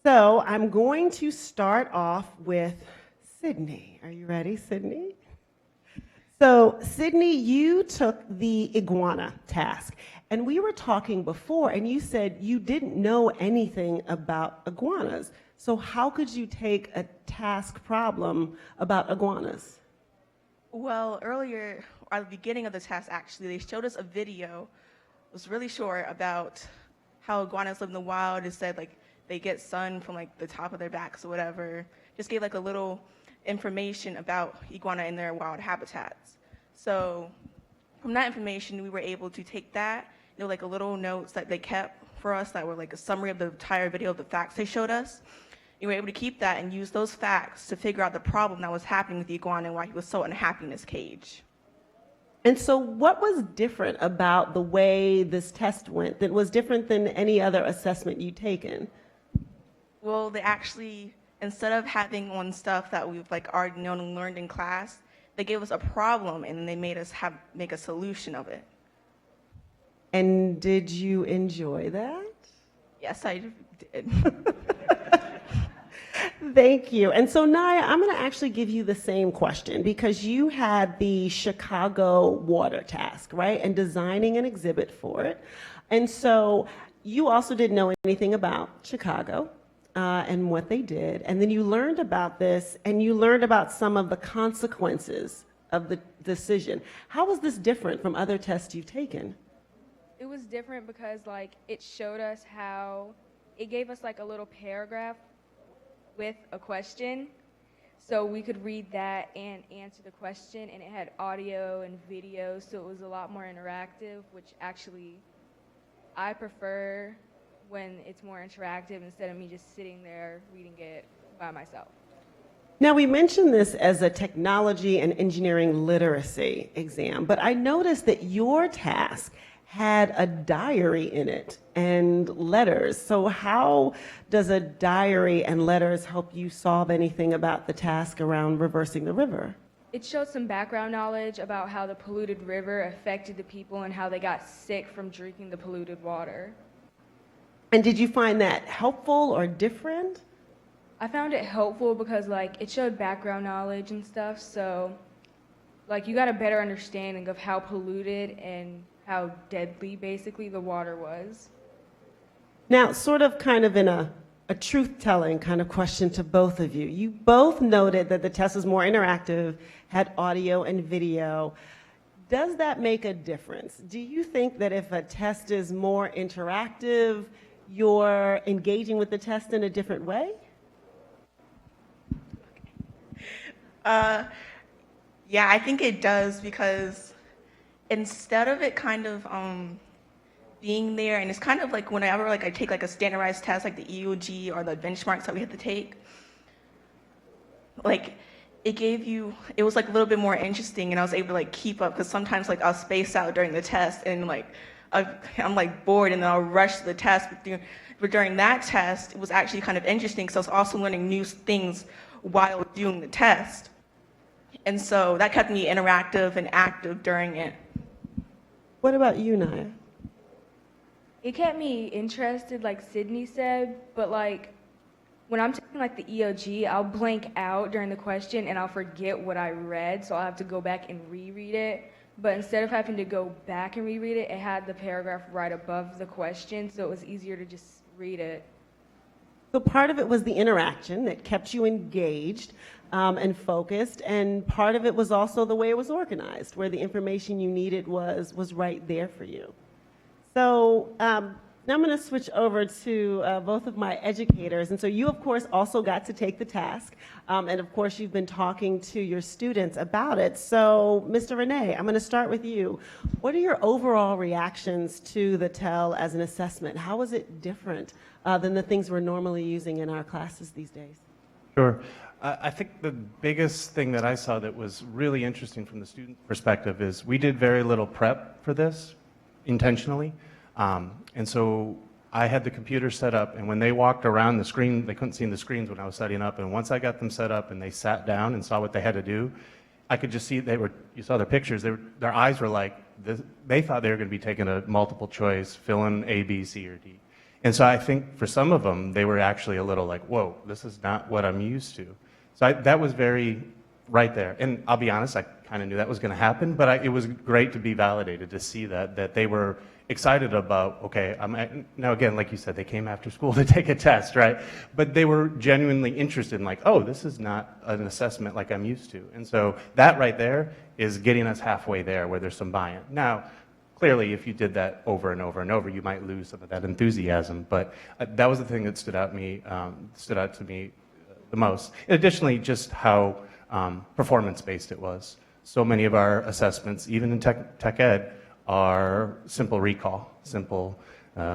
So I'm going to start off with Sydney. Are you ready, Sydney? So, Sydney, you took the iguana task, and we were talking before, and you said you didn't know anything about iguanas. So how could you take a task problem about iguanas? Well, earlier, at the beginning of the task, actually, they showed us a video. It was really short about how iguanas live in the wild. It said, like, they get sun from, like, the top of their backs or whatever. Just gave, like, a little information about iguana in their wild habitats. So from that information, we were able to take that, you know, like a little notes that they kept for us that were like a summary of the entire video of the facts they showed us. We were able to keep that and use those facts to figure out the problem that was happening with the iguana and why he was so unhappy in his cage. And so what was different about the way this test went that was different than any other assessment you'd taken? Well, they actually, instead of having on stuff that we've like already known and learned in class, they gave us a problem and then they made us make a solution of it. And did you enjoy that? Yes, I did. Thank you. And so, Naya, I'm going to actually give you the same question because you had the Chicago water task, right? And designing an exhibit for it. And so you also didn't know anything about Chicago and what they did. And then you learned about this and you learned about some of the consequences of the decision. How was this different from other tests you've taken? It was different because like it showed us how it gave us like a little paragraph with a question, so we could read that and answer the question, and it had audio and video, so it was a lot more interactive, which actually I prefer when it's more interactive instead of me just sitting there reading it by myself. Now, we mentioned this as a technology and engineering literacy exam, but I noticed that your task had a diary in it and letters. So how does a diary and letters help you solve anything about the task around reversing the river? It showed some background knowledge about how the polluted river affected the people and how they got sick from drinking the polluted water. And did you find that helpful or different? I found it helpful because like it showed background knowledge and stuff, so like you got a better understanding of how polluted and how deadly basically the water was. Now, sort of kind of in a truth-telling kind of question to both of you. You both noted that the test was more interactive, had audio and video. Does that make a difference? Do you think that if a test is more interactive, you're engaging with the test in a different way? Yeah, I think it does because instead of it kind of being there, and it's kind of like whenever like I take like a standardized test like the EOG or the benchmarks that we have to take, like it was like a little bit more interesting, and I was able to like keep up because sometimes like I'll space out during the test and like I'm like bored and then I'll rush to the test. But during that test, it was actually kind of interesting because I was also learning new things while doing the test. And so that kept me interactive and active during it. What about you, Naya? It kept me interested, like Sydney said, but like when I'm taking like the EOG, I'll blank out during the question and I'll forget what I read, so I'll have to go back and reread it. But instead of having to go back and reread it, it had the paragraph right above the question, so it was easier to just read it. So part of it was the interaction that kept you engaged and focused, and part of it was also the way it was organized, where the information you needed was right there for you. So now I'm going to switch over to both of my educators. And so you, of course, also got to take the task. And of course, you've been talking to your students about it. So Mr. Renee, I'm going to start with you. What are your overall reactions to the TEL as an assessment? How is it different than the things we're normally using in our classes these days? Sure. I think the biggest thing that I saw that was really interesting from the student perspective is we did very little prep for this intentionally. And so I had the computer set up, and when they walked around the screen, they couldn't see the screens when I was setting up. And once I got them set up and they sat down and saw what they had to do, I could just see you saw their pictures, their eyes were like, they thought they were going to be taking a multiple choice, fill in A, B, C, or D. And so I think for some of them, they were actually a little like, whoa, this is not what I'm used to. So that was very right there. And I'll be honest, I kind of knew that was going to happen, but it was great to be validated to see that they were excited about, okay, now again, like you said, they came after school to take a test, right? But they were genuinely interested in like, oh, this is not an assessment like I'm used to. And so that right there is getting us halfway there where there's some buy-in. Now, clearly, if you did that over and over and over, you might lose some of that enthusiasm. But that was the thing that stood out to me the most. Additionally, just how performance-based it was. So many of our assessments, even in tech ed, are simple recall, simple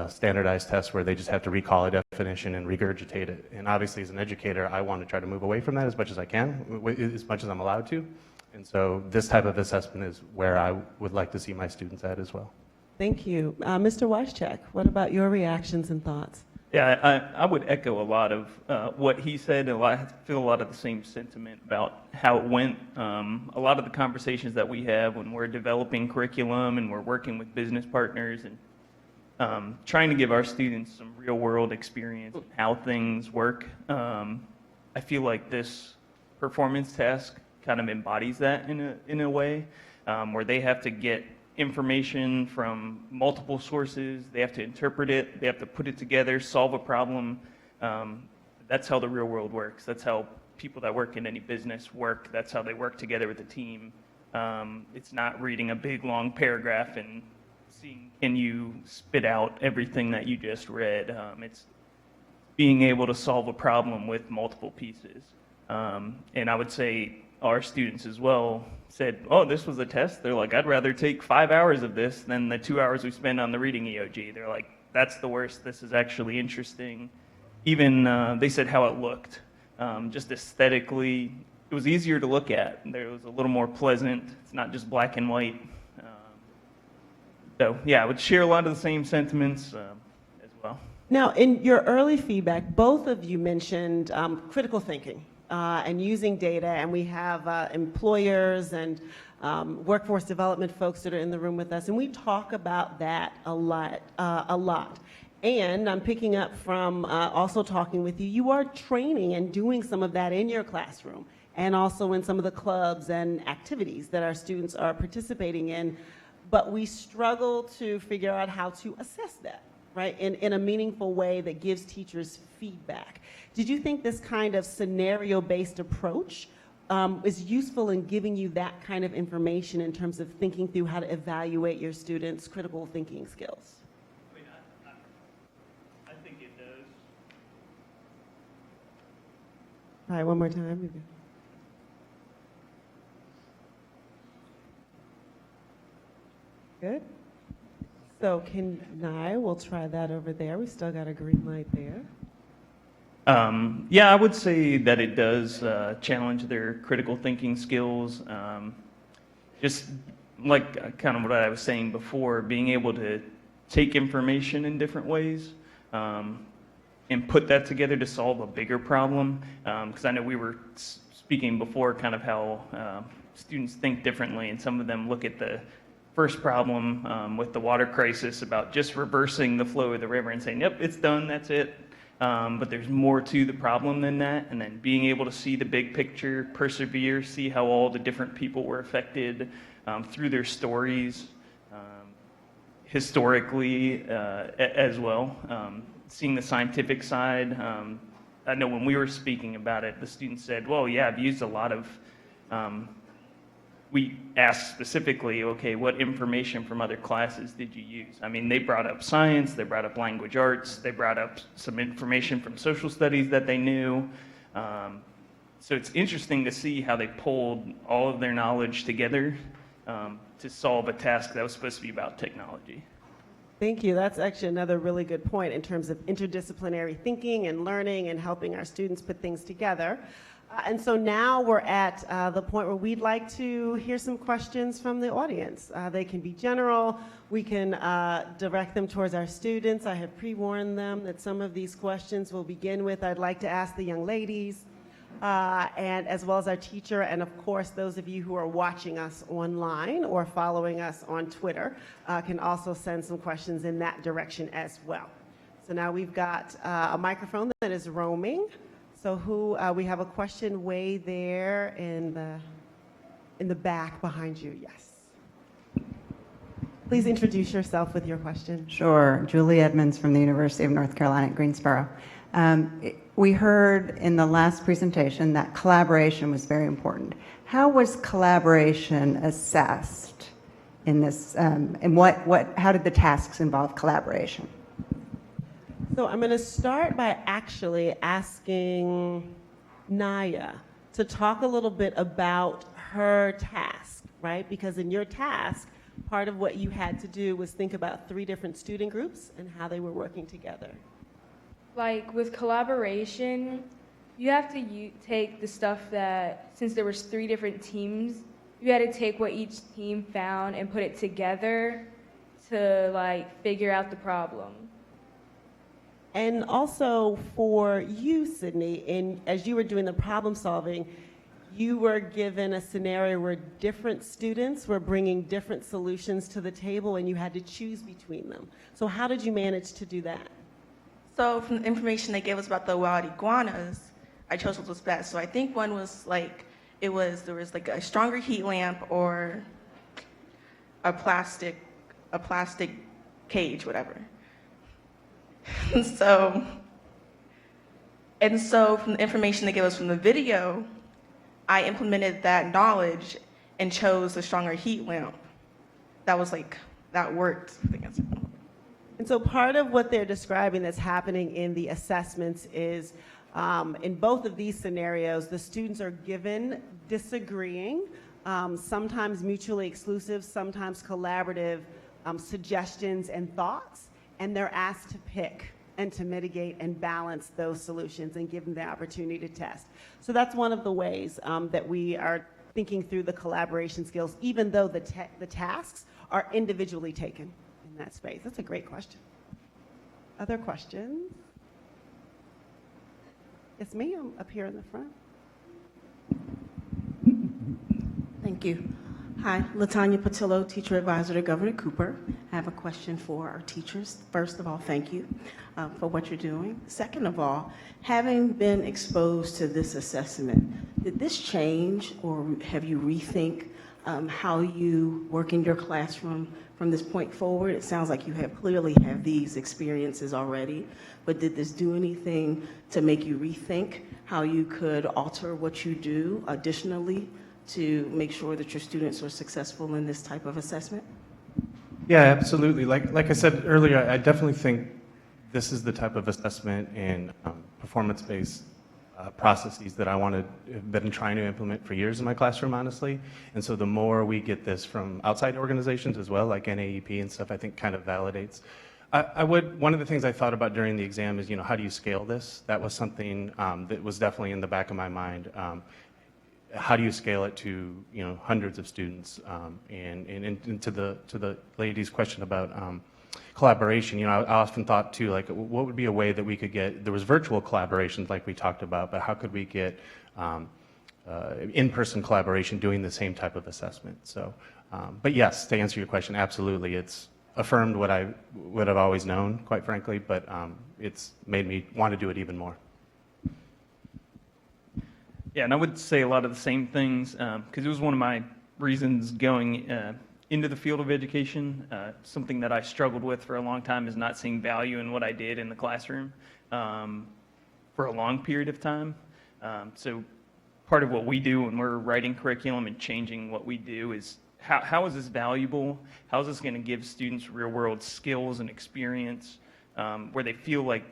standardized tests where they just have to recall a definition and regurgitate it. And obviously, as an educator, I want to try to move away from that as much as I can, as much as I'm allowed to. And so this type of assessment is where I would like to see my students at as well. Thank you. Mr. Wyschek, what about your reactions and thoughts? Yeah, I would echo a lot of what he said, and I feel a lot of the same sentiment about how it went. A lot of the conversations that we have when we're developing curriculum and we're working with business partners and trying to give our students some real-world experience in how things work. I I feel like this performance task kind of embodies that in a way, where they have to get information from multiple sources, they have to interpret it, they have to put it together, solve a problem. That's how the real world works. That's how people that work in any business work. That's how they work together with a team. It's not reading a big long paragraph and seeing, can you spit out everything that you just read? It's being able to solve a problem with multiple pieces. And I would say our students as well said, oh, this was a test. They're like, I'd rather take 5 hours of this than the 2 hours we spend on the reading EOG. They're like, that's the worst. This is actually interesting. Even they said how it looked. Just aesthetically, it was easier to look at. There was a little more pleasant. It's not just black and white. So yeah, I would share a lot of the same sentiments as well. Now, in your early feedback, both of you mentioned critical thinking and using data, and we have employers and workforce development folks that are in the room with us, and we talk about that a lot. And I'm picking up from also talking with you, you are training and doing some of that in your classroom, and also in some of the clubs and activities that our students are participating in, but we struggle to figure out how to assess that, right, in a meaningful way that gives teachers feedback. Did you think this kind of scenario-based approach is useful in giving you that kind of information in terms of thinking through how to evaluate your students' critical thinking skills? I think it does. All right, one more time. Good. So we'll try that over there. We still got a green light there. Yeah, I would say that it does challenge their critical thinking skills. Just like kind of what I was saying before, being able to take information in different ways and put that together to solve a bigger problem. Because I know we were speaking before kind of how students think differently, and some of them look at the first problem with the water crisis about just reversing the flow of the river and saying, yep, it's done, that's it. But there's more to the problem than that, and then being able to see the big picture, persevere, see how all the different people were affected through their stories, historically as well. Seeing the scientific side. I know when we were speaking about it, the students said, well, yeah, I've used a lot of we asked specifically, okay, what information from other classes did you use? I mean, they brought up science, they brought up language arts, they brought up some information from social studies that they knew. So it's interesting to see how they pulled all of their knowledge together to solve a task that was supposed to be about technology. Thank you. That's actually another really good point in terms of interdisciplinary thinking and learning and helping our students put things together. And so now we're at the point where we'd like to hear some questions from the audience. They can be general. We can direct them towards our students. I have pre-warned them that some of these questions will begin with, I'd like to ask the young ladies, and as well as our teacher, and of course, those of you who are watching us online or following us on Twitter can also send some questions in that direction as well. So now we've got a microphone that is roaming. So we have a question way there in the back behind you, yes. Please introduce yourself with your question. Sure, Julie Edmonds from the University of North Carolina at Greensboro. We heard in the last presentation that collaboration was very important. How was collaboration assessed in this, and how did the tasks involve collaboration? So I'm going to start by actually asking Naya to talk a little bit about her task, right? Because in your task, part of what you had to do was think about 3 different student groups and how they were working together. Like with collaboration, you have to take the stuff that, since there was 3 different teams, you had to take what each team found and put it together to like figure out the problem. And also for you, Sydney, as you were doing the problem solving, you were given a scenario where different students were bringing different solutions to the table and you had to choose between them. So how did you manage to do that? So from the information they gave us about the wild iguanas, I chose what was best. So I think one was like, there was like a stronger heat lamp or a plastic cage, whatever. So from the information they gave us from the video, I implemented that knowledge and chose the stronger heat lamp. That worked. I think that's it. And so part of what they're describing that's happening in the assessments is in both of these scenarios, the students are given disagreeing, sometimes mutually exclusive, sometimes collaborative suggestions and thoughts, and they're asked to pick and to mitigate and balance those solutions and give them the opportunity to test. So that's one of the ways that we are thinking through the collaboration skills, even though the tasks are individually taken in that space. That's a great question. Other questions? Yes, ma'am, up here in the front. Thank you. Hi, Latanya Patillo, Teacher Advisor to Governor Cooper. I have a question for our teachers. First of all, thank you for what you're doing. Second of all, having been exposed to this assessment, did this change or have you rethink how you work in your classroom from this point forward? It sounds like you clearly have these experiences already, but did this do anything to make you rethink how you could alter what you do additionally to make sure that your students are successful in this type of assessment? Yeah, absolutely. Like I said earlier, I definitely think this is the type of assessment and performance-based processes that have been trying to implement for years in my classroom, honestly. And so the more we get this from outside organizations as well, like NAEP and stuff, I think kind of validates. One of the things I thought about during the exam is, how do you scale this? That was something that was definitely in the back of my mind. How do you scale it to hundreds of students? And to the lady's question about collaboration, I often thought too, like, what would be a way that we could get? There was virtual collaborations like we talked about, but how could we get in-person collaboration doing the same type of assessment? So, but yes, to answer your question, absolutely, it's affirmed what I would have always known, quite frankly, but it's made me want to do it even more. Yeah, and I would say a lot of the same things because it was one of my reasons going into the field of education. Something that I struggled with for a long time is not seeing value in what I did in the classroom for a long period of time. So part of what we do when we're writing curriculum and changing what we do is how is this valuable? How is this going to give students real-world skills and experience where they feel like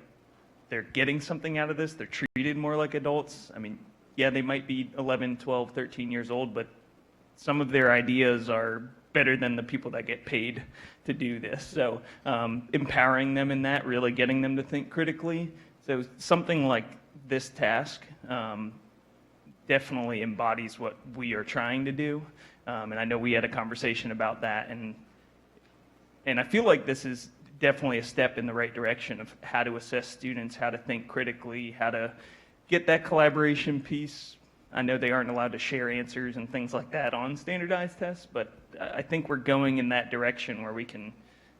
they're getting something out of this? They're treated more like adults. I mean, yeah, they might be 11, 12, 13 years old, but some of their ideas are better than the people that get paid to do this. So empowering them in that, really getting them to think critically. So something like this task definitely embodies what we are trying to do. And I know we had a conversation about that. And I feel like this is definitely a step in the right direction of how to assess students, how to think critically, how to get that collaboration piece. I know they aren't allowed to share answers and things like that on standardized tests, but I think we're going in that direction where we can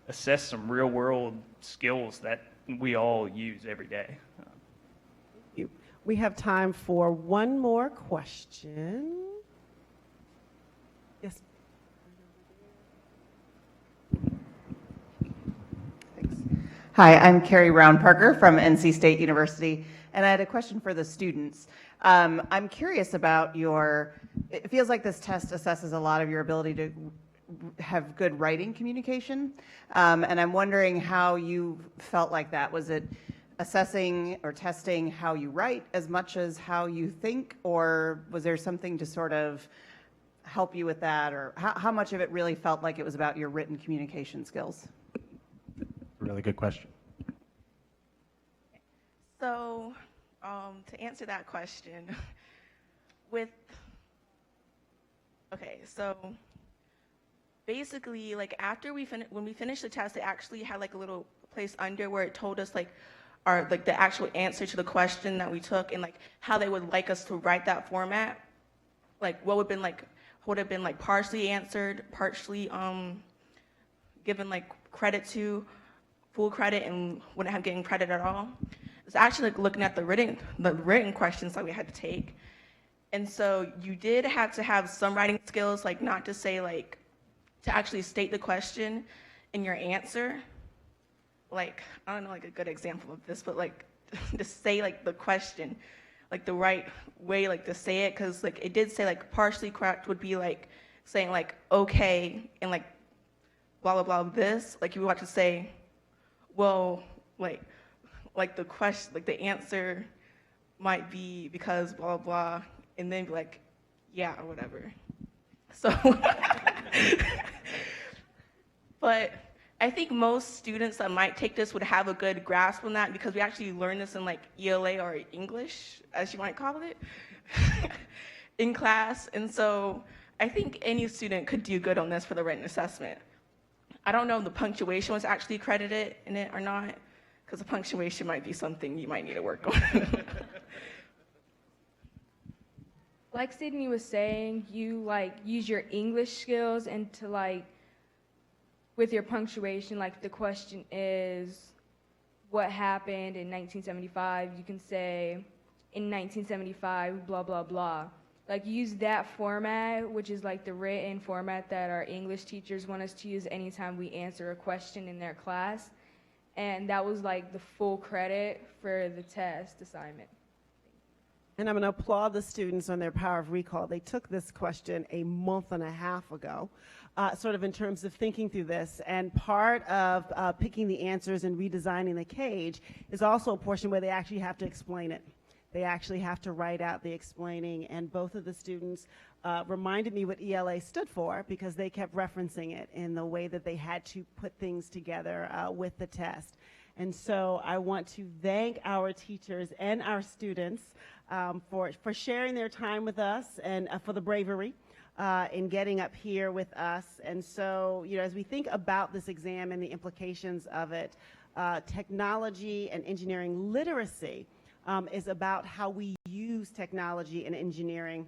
assess some real world skills that we all use every day. We have time for one more question. Yes. Hi, I'm Carrie Brown Parker from NC State University, and I had a question for the students. I'm curious about it feels like this test assesses a lot of your ability to have good writing communication, and I'm wondering how you felt like that. Was it assessing or testing how you write as much as how you think, or was there something to sort of help you with that, or how much of it really felt like it was about your written communication skills? Really good question. So, to answer that question, so basically, like after when we finished the test, they actually had like a little place under where it told us like the actual answer to the question that we took and like how they would like us to write that format, like what would have been like partially answered, partially given like credit to, full credit, and wouldn't have getting credit at all. was actually like looking at the written questions that we had to take. And so you did have to have some writing skills, like not to say like, to actually state the question in your answer. Like, I don't know like a good example of this, but like to say like the question, like the right way like to say it, because like it did say like partially correct would be like saying like okay and like blah blah blah this. Like you would have to say, well, like the question, like the answer might be because blah blah blah, and then be like, yeah, or whatever. So, but I think most students that might take this would have a good grasp on that because we actually learn this in like ELA or English, as you might call it, in class. And so I think any student could do good on this for the written assessment. I don't know if the punctuation was actually credited in it or not, because the punctuation might be something you might need to work on. Like Sydney was saying, you like use your English skills and to like, with your punctuation, like the question is, what happened in 1975? You can say, in 1975, blah, blah, blah. Like use that format, which is like the written format that our English teachers want us to use anytime we answer a question in their class. And that was like the full credit for the test assignment. And I'm going to applaud the students on their power of recall. They took this question a month and a half ago, sort of in terms of thinking through this. And part of picking the answers and redesigning the cage is also a portion where they actually have to explain it. They actually have to write out the explaining. And both of the students reminded me what ELA stood for because they kept referencing it in the way that they had to put things together with the test. And so I want to thank our teachers and our students for sharing their time with us and for the bravery in getting up here with us. And so, you know, as we think about this exam and the implications of it, technology and engineering literacy is about how we use technology and engineering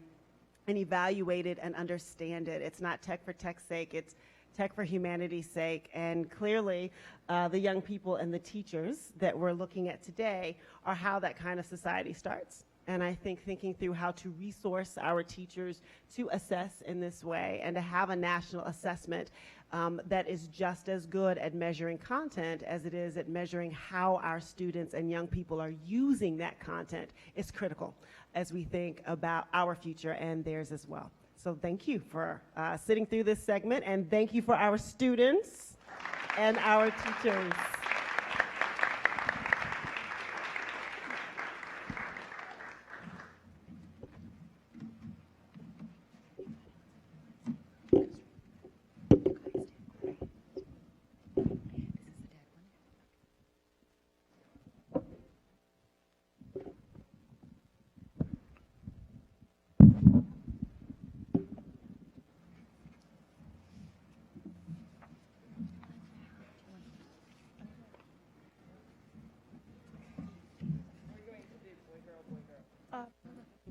and evaluate it and understand it. It's not tech for tech's sake, it's tech for humanity's sake. And clearly, the young people and the teachers that we're looking at today are how that kind of society starts. And I think thinking through how to resource our teachers to assess in this way and to have a national assessment that is just as good at measuring content as it is at measuring how our students and young people are using that content is critical as we think about our future and theirs as well. So thank you for sitting through this segment, and thank you for our students and our teachers.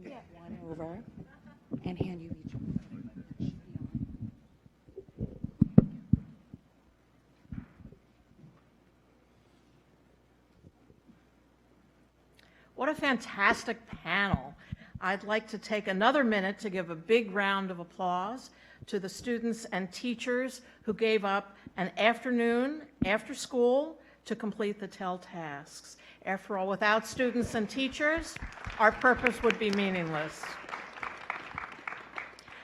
Get one over and hand you each one. What a fantastic panel. I'd like to take another minute to give a big round of applause to the students and teachers who gave up an afternoon after school to complete the TEL tasks. After all, without students and teachers, our purpose would be meaningless.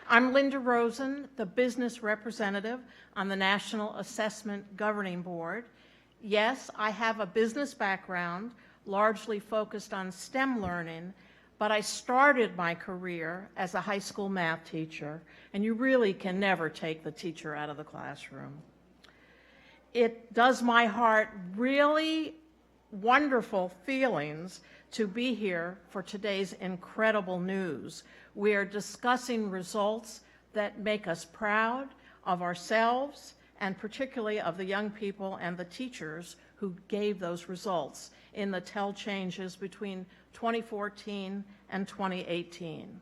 I'm Linda Rosen, the business representative on the National Assessment Governing Board. Yes, I have a business background, largely focused on STEM learning, but I started my career as a high school math teacher, and you really can never take the teacher out of the classroom. It does my heart really wonderful feelings to be here for today's incredible news. We are discussing results that make us proud of ourselves and particularly of the young people and the teachers who gave those results in the TEL changes between 2014 and 2018.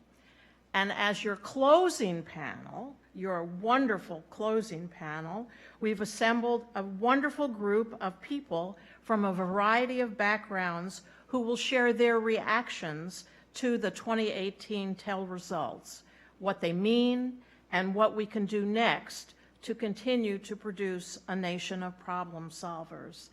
And as your closing panel, your wonderful closing panel, we've assembled a wonderful group of people from a variety of backgrounds who will share their reactions to the 2018 TEL results, what they mean, and what we can do next to continue to produce a nation of problem solvers.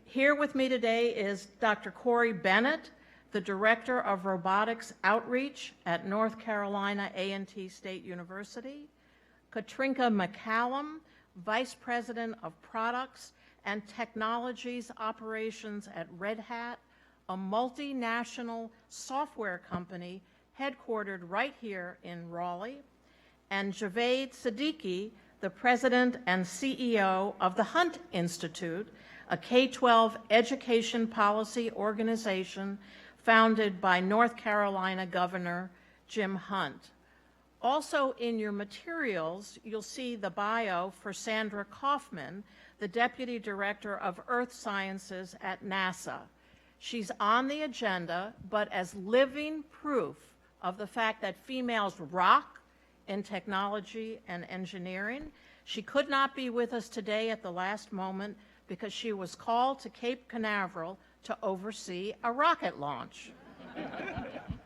Here with me today is Dr. Corey Bennett, the Director of Robotics Outreach at North Carolina A&T State University, Katrinka McCallum, Vice President of Products and Technologies Operations at Red Hat, a multinational software company headquartered right here in Raleigh, and Javed Siddiqui, the President and CEO of the Hunt Institute, a K-12 education policy organization founded by North Carolina Governor Jim Hunt. Also in your materials, you'll see the bio for Sandra Kaufman, the Deputy Director of Earth Sciences at NASA. She's on the agenda, but as living proof of the fact that females rock in technology and engineering. She could not be with us today at the last moment because she was called to Cape Canaveral to oversee a rocket launch.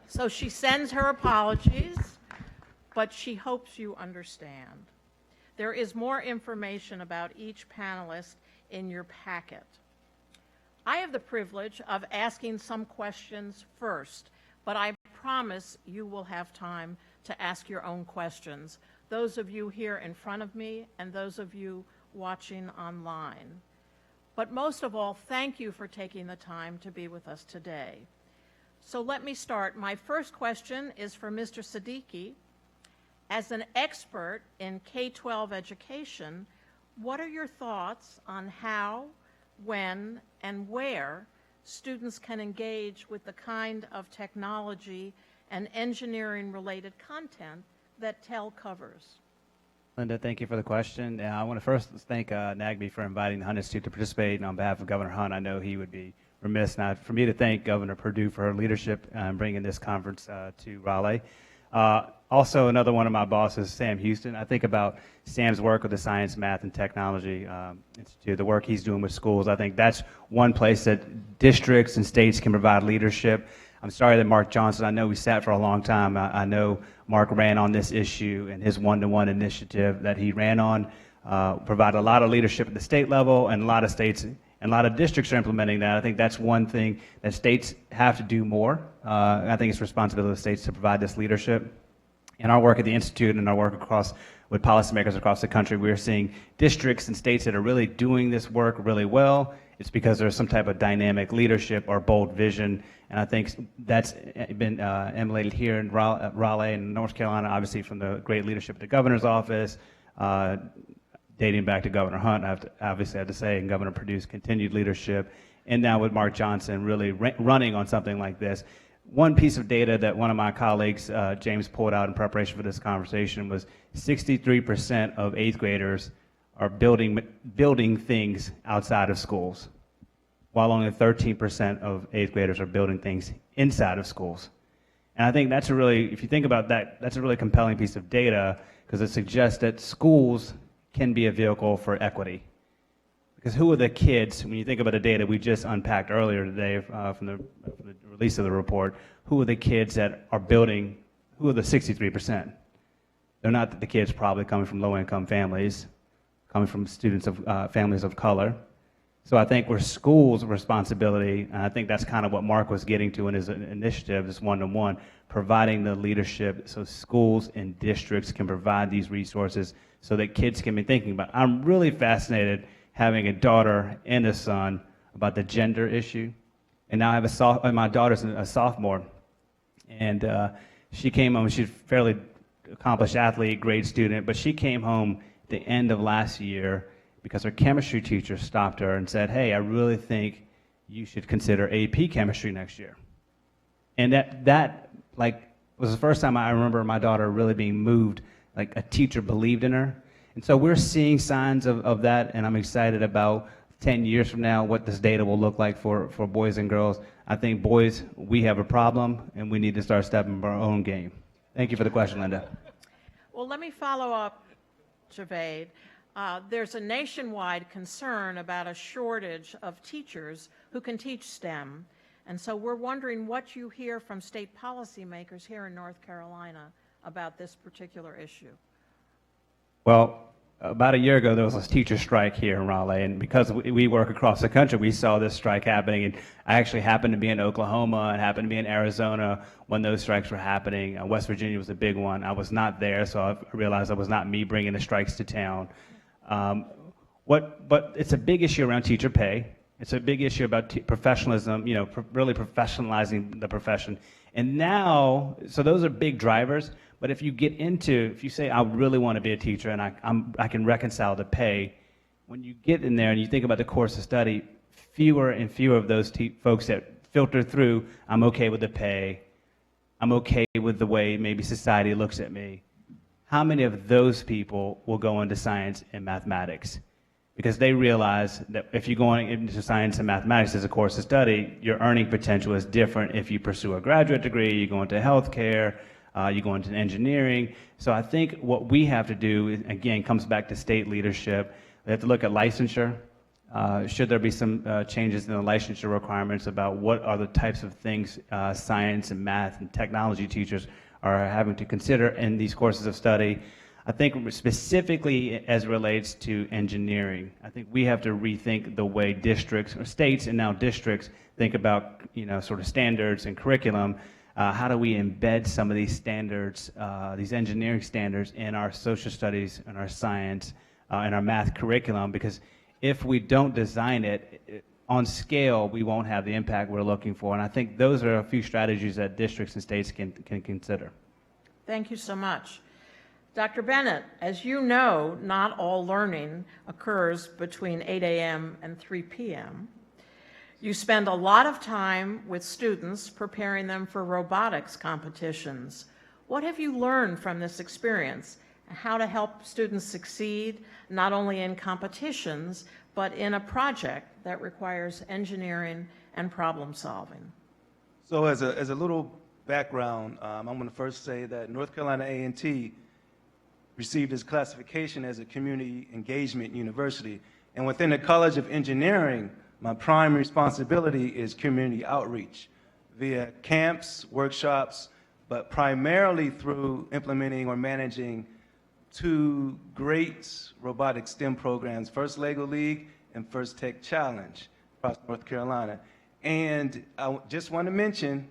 So she sends her apologies, but she hopes you understand. There is more information about each panelist in your packet. I have the privilege of asking some questions first, but I promise you will have time to ask your own questions, those of you here in front of me and those of you watching online. But most of all, thank you for taking the time to be with us today. So let me start. My first question is for Mr. Siddiqui. As an expert in K-12 education, what are your thoughts on how, when, and where students can engage with the kind of technology and engineering-related content that TEL covers? Linda, thank you for the question. I want to first thank NAEP for inviting the Hunt Institute to participate, and on behalf of Governor Hunt, I know he would be remiss not for me to thank Governor Perdue for her leadership in bringing this conference to Raleigh. Also, another one of my bosses, Sam Houston. I think about Sam's work with the Science, Math, and Technology Institute, the work he's doing with schools. I think that's one place that districts and states can provide leadership. I'm sorry that Mark Johnson, I know we sat for a long time. I know Mark ran on this issue, and his one-to-one initiative that he ran on provided a lot of leadership at the state level, and a lot of states and a lot of districts are implementing that. I think that's one thing that states have to do more. I think it's responsibility of the states to provide this leadership. In our work at the Institute and our work with policymakers across the country, we're seeing districts and states that are really doing this work really well. It's because there's some type of dynamic leadership or bold vision, and I think that's been emulated here in Raleigh and North Carolina, obviously from the great leadership at the governor's office, dating back to Governor Hunt, I have to say, and Governor Perdue's continued leadership, and now with Mark Johnson really running on something like this. One piece of data that one of my colleagues, James, pulled out in preparation for this conversation was 63% of 8th graders are building things outside of schools, while only 13% of 8th graders are building things inside of schools. And I think that's a really, if you think about that, that's a really compelling piece of data because it suggests that schools can be a vehicle for equity. Because who are the kids, when you think about the data we just unpacked earlier today from the release of the report, who are the kids that are building, who are the 63%? They're not the kids probably coming from low-income families, coming from students of families of color. So I think we're schools' responsibility, and I think that's kind of what Mark was getting to in his initiative, this one-to-one, providing the leadership so schools and districts can provide these resources so that kids can be thinking about it. I'm really fascinated having a daughter and a son about the gender issue. And now I have my daughter's a sophomore, and she came home, she's a fairly accomplished athlete, great student, but she came home at the end of last year because her chemistry teacher stopped her and said, hey, I really think you should consider AP chemistry next year. And that was the first time I remember my daughter really being moved, like a teacher believed in her. And so we're seeing signs of that, and I'm excited about 10 years from now what this data will look like for boys and girls. I think boys, we have a problem, and we need to start stepping up our own game. Thank you for the question, Linda. Well, let me follow up, Javed. There's a nationwide concern about a shortage of teachers who can teach STEM. And so we're wondering what you hear from state policymakers here in North Carolina about this particular issue. Well, about a year ago, there was a teacher strike here in Raleigh, and because we work across the country, we saw this strike happening. And I actually happened to be in Oklahoma and happened to be in Arizona when those strikes were happening. West Virginia was a big one. I was not there, so I realized it was not me bringing the strikes to town. But it's a big issue around teacher pay. It's a big issue about professionalism, really professionalizing the profession. And now, so those are big drivers. But if you say, I really want to be a teacher and I can reconcile the pay, when you get in there and you think about the course of study, fewer and fewer of those folks that filter through, I'm okay with the pay, I'm okay with the way maybe society looks at me. How many of those people will go into science and mathematics? Because they realize that if you're going into science and mathematics as a course of study, your earning potential is different if you pursue a graduate degree, you go into healthcare, you go into engineering. So I think what we have to do, again, comes back to state leadership. We have to look at licensure. Should there be some changes in the licensure requirements about what are the types of things science and math and technology teachers are having to consider in these courses of study? I think specifically as it relates to engineering, I think we have to rethink the way districts, or states and now districts, think about sort of standards and curriculum. How do we embed some of these standards, these engineering standards in our social studies and our science and our math curriculum? Because if we don't design it on scale, we won't have the impact we're looking for. And I think those are a few strategies that districts and states can consider. Thank you so much. Dr. Bennett, as you know, not all learning occurs between 8 a.m. and 3 p.m. You spend a lot of time with students preparing them for robotics competitions. What have you learned from this experience and how to help students succeed not only in competitions, but in a project that requires engineering and problem solving? So as a little background, I'm going to first say that North Carolina A&T received its classification as a community engagement university. And within the College of Engineering, my prime responsibility is community outreach via camps, workshops, but primarily through implementing or managing two great robotic STEM programs, First Lego League and First Tech Challenge across North Carolina. And I just want to mention,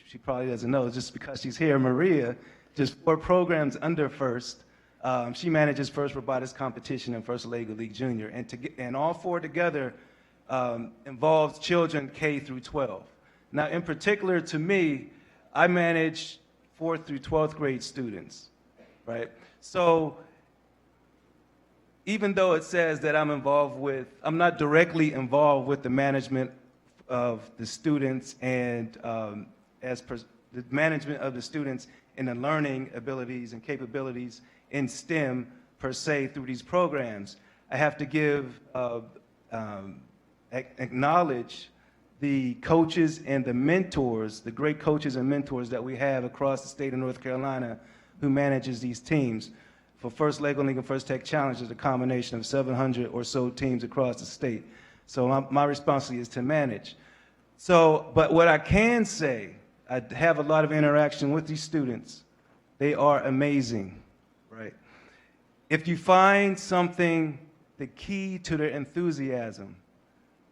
she probably doesn't know, just because she's here, Maria, just 4 programs under First. She manages First Robotics Competition and First Lego League Junior. And all 4 together involves children K through 12. Now, in particular to me, I manage 4th through 12th grade students, right? So even though it says that I'm not directly involved with the management of the students and the management of the students in the learning abilities and capabilities in STEM per se through these programs, I have to acknowledge the coaches and the mentors, the great coaches and mentors that we have across the state of North Carolina who manages these teams. For First Lego League and First Tech Challenge is a combination of 700 or so teams across the state. So my responsibility is to manage. But what I can say, I have a lot of interaction with these students. They are amazing, right? If you find something, the key to their enthusiasm,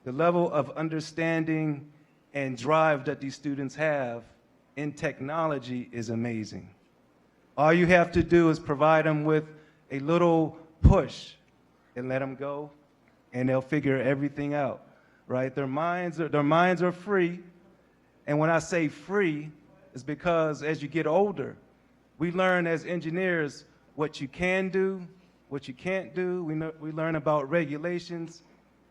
the level of understanding and drive that these students have in technology is amazing. All you have to do is provide them with a little push and let them go, and they'll figure everything out, right? Their minds are free. And when I say free, it's because as you get older, we learn as engineers what you can do, what you can't do. We learn about regulations.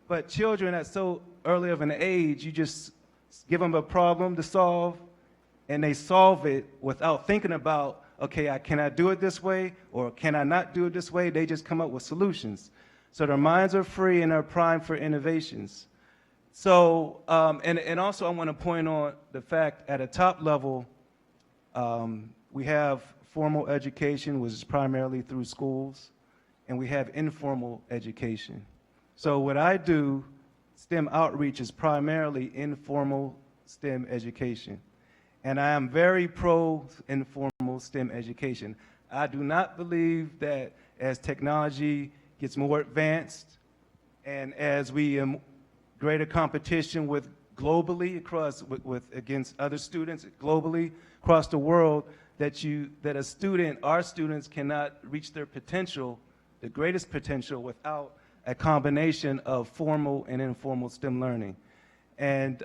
But children at so early of an age, you just give them a problem to solve, and they solve it without thinking about, okay, can I do it this way, or can I not do it this way? They just come up with solutions. So their minds are free and they're primed for innovations. So, and also I want to point on the fact at a top level, we have formal education, which is primarily through schools, and we have informal education. So what I do, STEM outreach, is primarily informal STEM education. And I am very pro informal STEM education. I do not believe that as technology gets more advanced and as we greater competition with globally against other students globally across the world, that our students cannot reach their potential, the greatest potential, without a combination of formal and informal STEM learning. And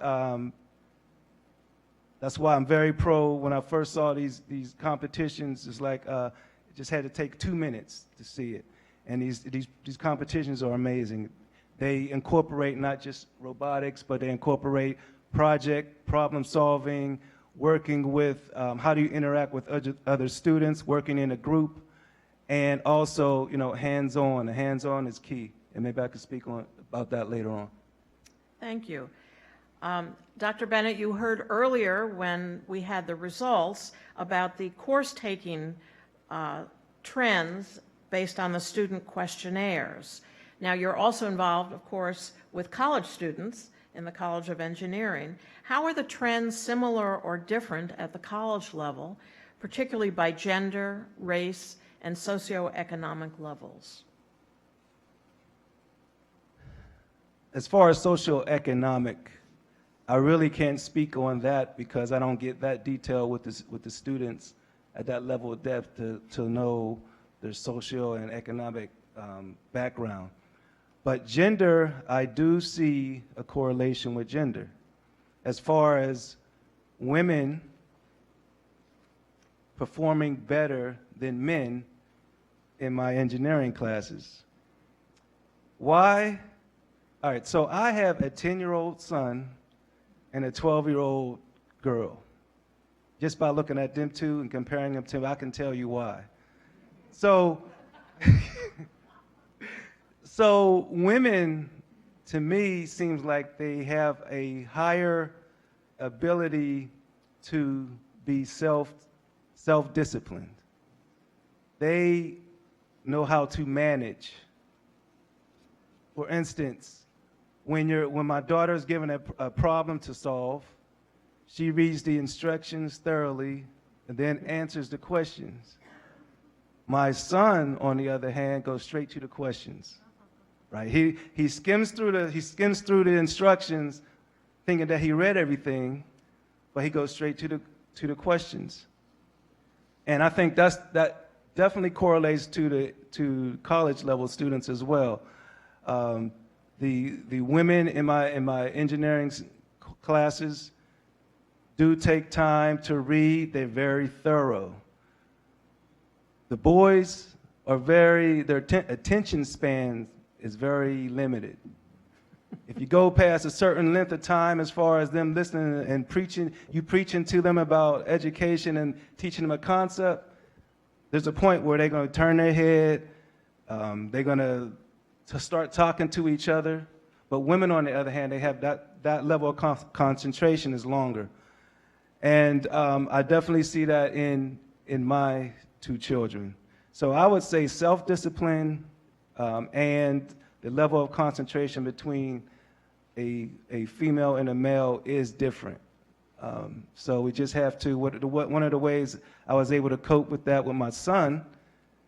that's why I'm very pro. When I first saw these competitions, it's like it just had to take 2 minutes to see it. And these competitions are amazing. They incorporate not just robotics, but they incorporate project, problem solving, working with how do you interact with other students, working in a group, and also, hands-on. The hands-on is key. And maybe I could speak about that later on. Thank you. Dr. Bennett, you heard earlier when we had the results about the course-taking trends based on the student questionnaires. Now, you're also involved, of course, with college students in the College of Engineering. How are the trends similar or different at the college level, particularly by gender, race, and socioeconomic levels? As far as socioeconomic, I really can't speak on that because I don't get that detail with the students at that level of depth to know their social and economic background. But gender, I do see a correlation with gender. As far as women performing better than men in my engineering classes. Why? All right, so I have a 10-year-old son and a 12-year-old girl. Just by looking at them two and comparing them to, I can tell you why. So, so women, to me, seems like they have a higher ability to be self-disciplined. They know how to manage. For instance, when my daughter is given a problem to solve, she reads the instructions thoroughly and then answers the questions. My son, on the other hand, goes straight to the questions. Right? He skims through the instructions, thinking that he read everything, but he goes straight to the questions. And I think that definitely correlates to college level students as well. The women in my engineering classes do take time to read. They're very thorough. The boys are their attention span is very limited. If you go past a certain length of time as far as them listening and preaching to them about education and teaching them a concept, there's a point where they're going to turn their head, they're going to start talking to each other. But women, on the other hand, they have that level of concentration is longer. And I definitely see that in my two children. So I would say self-discipline and the level of concentration between a female and a male is different. So we just have to, one of the ways I was able to cope with that with my son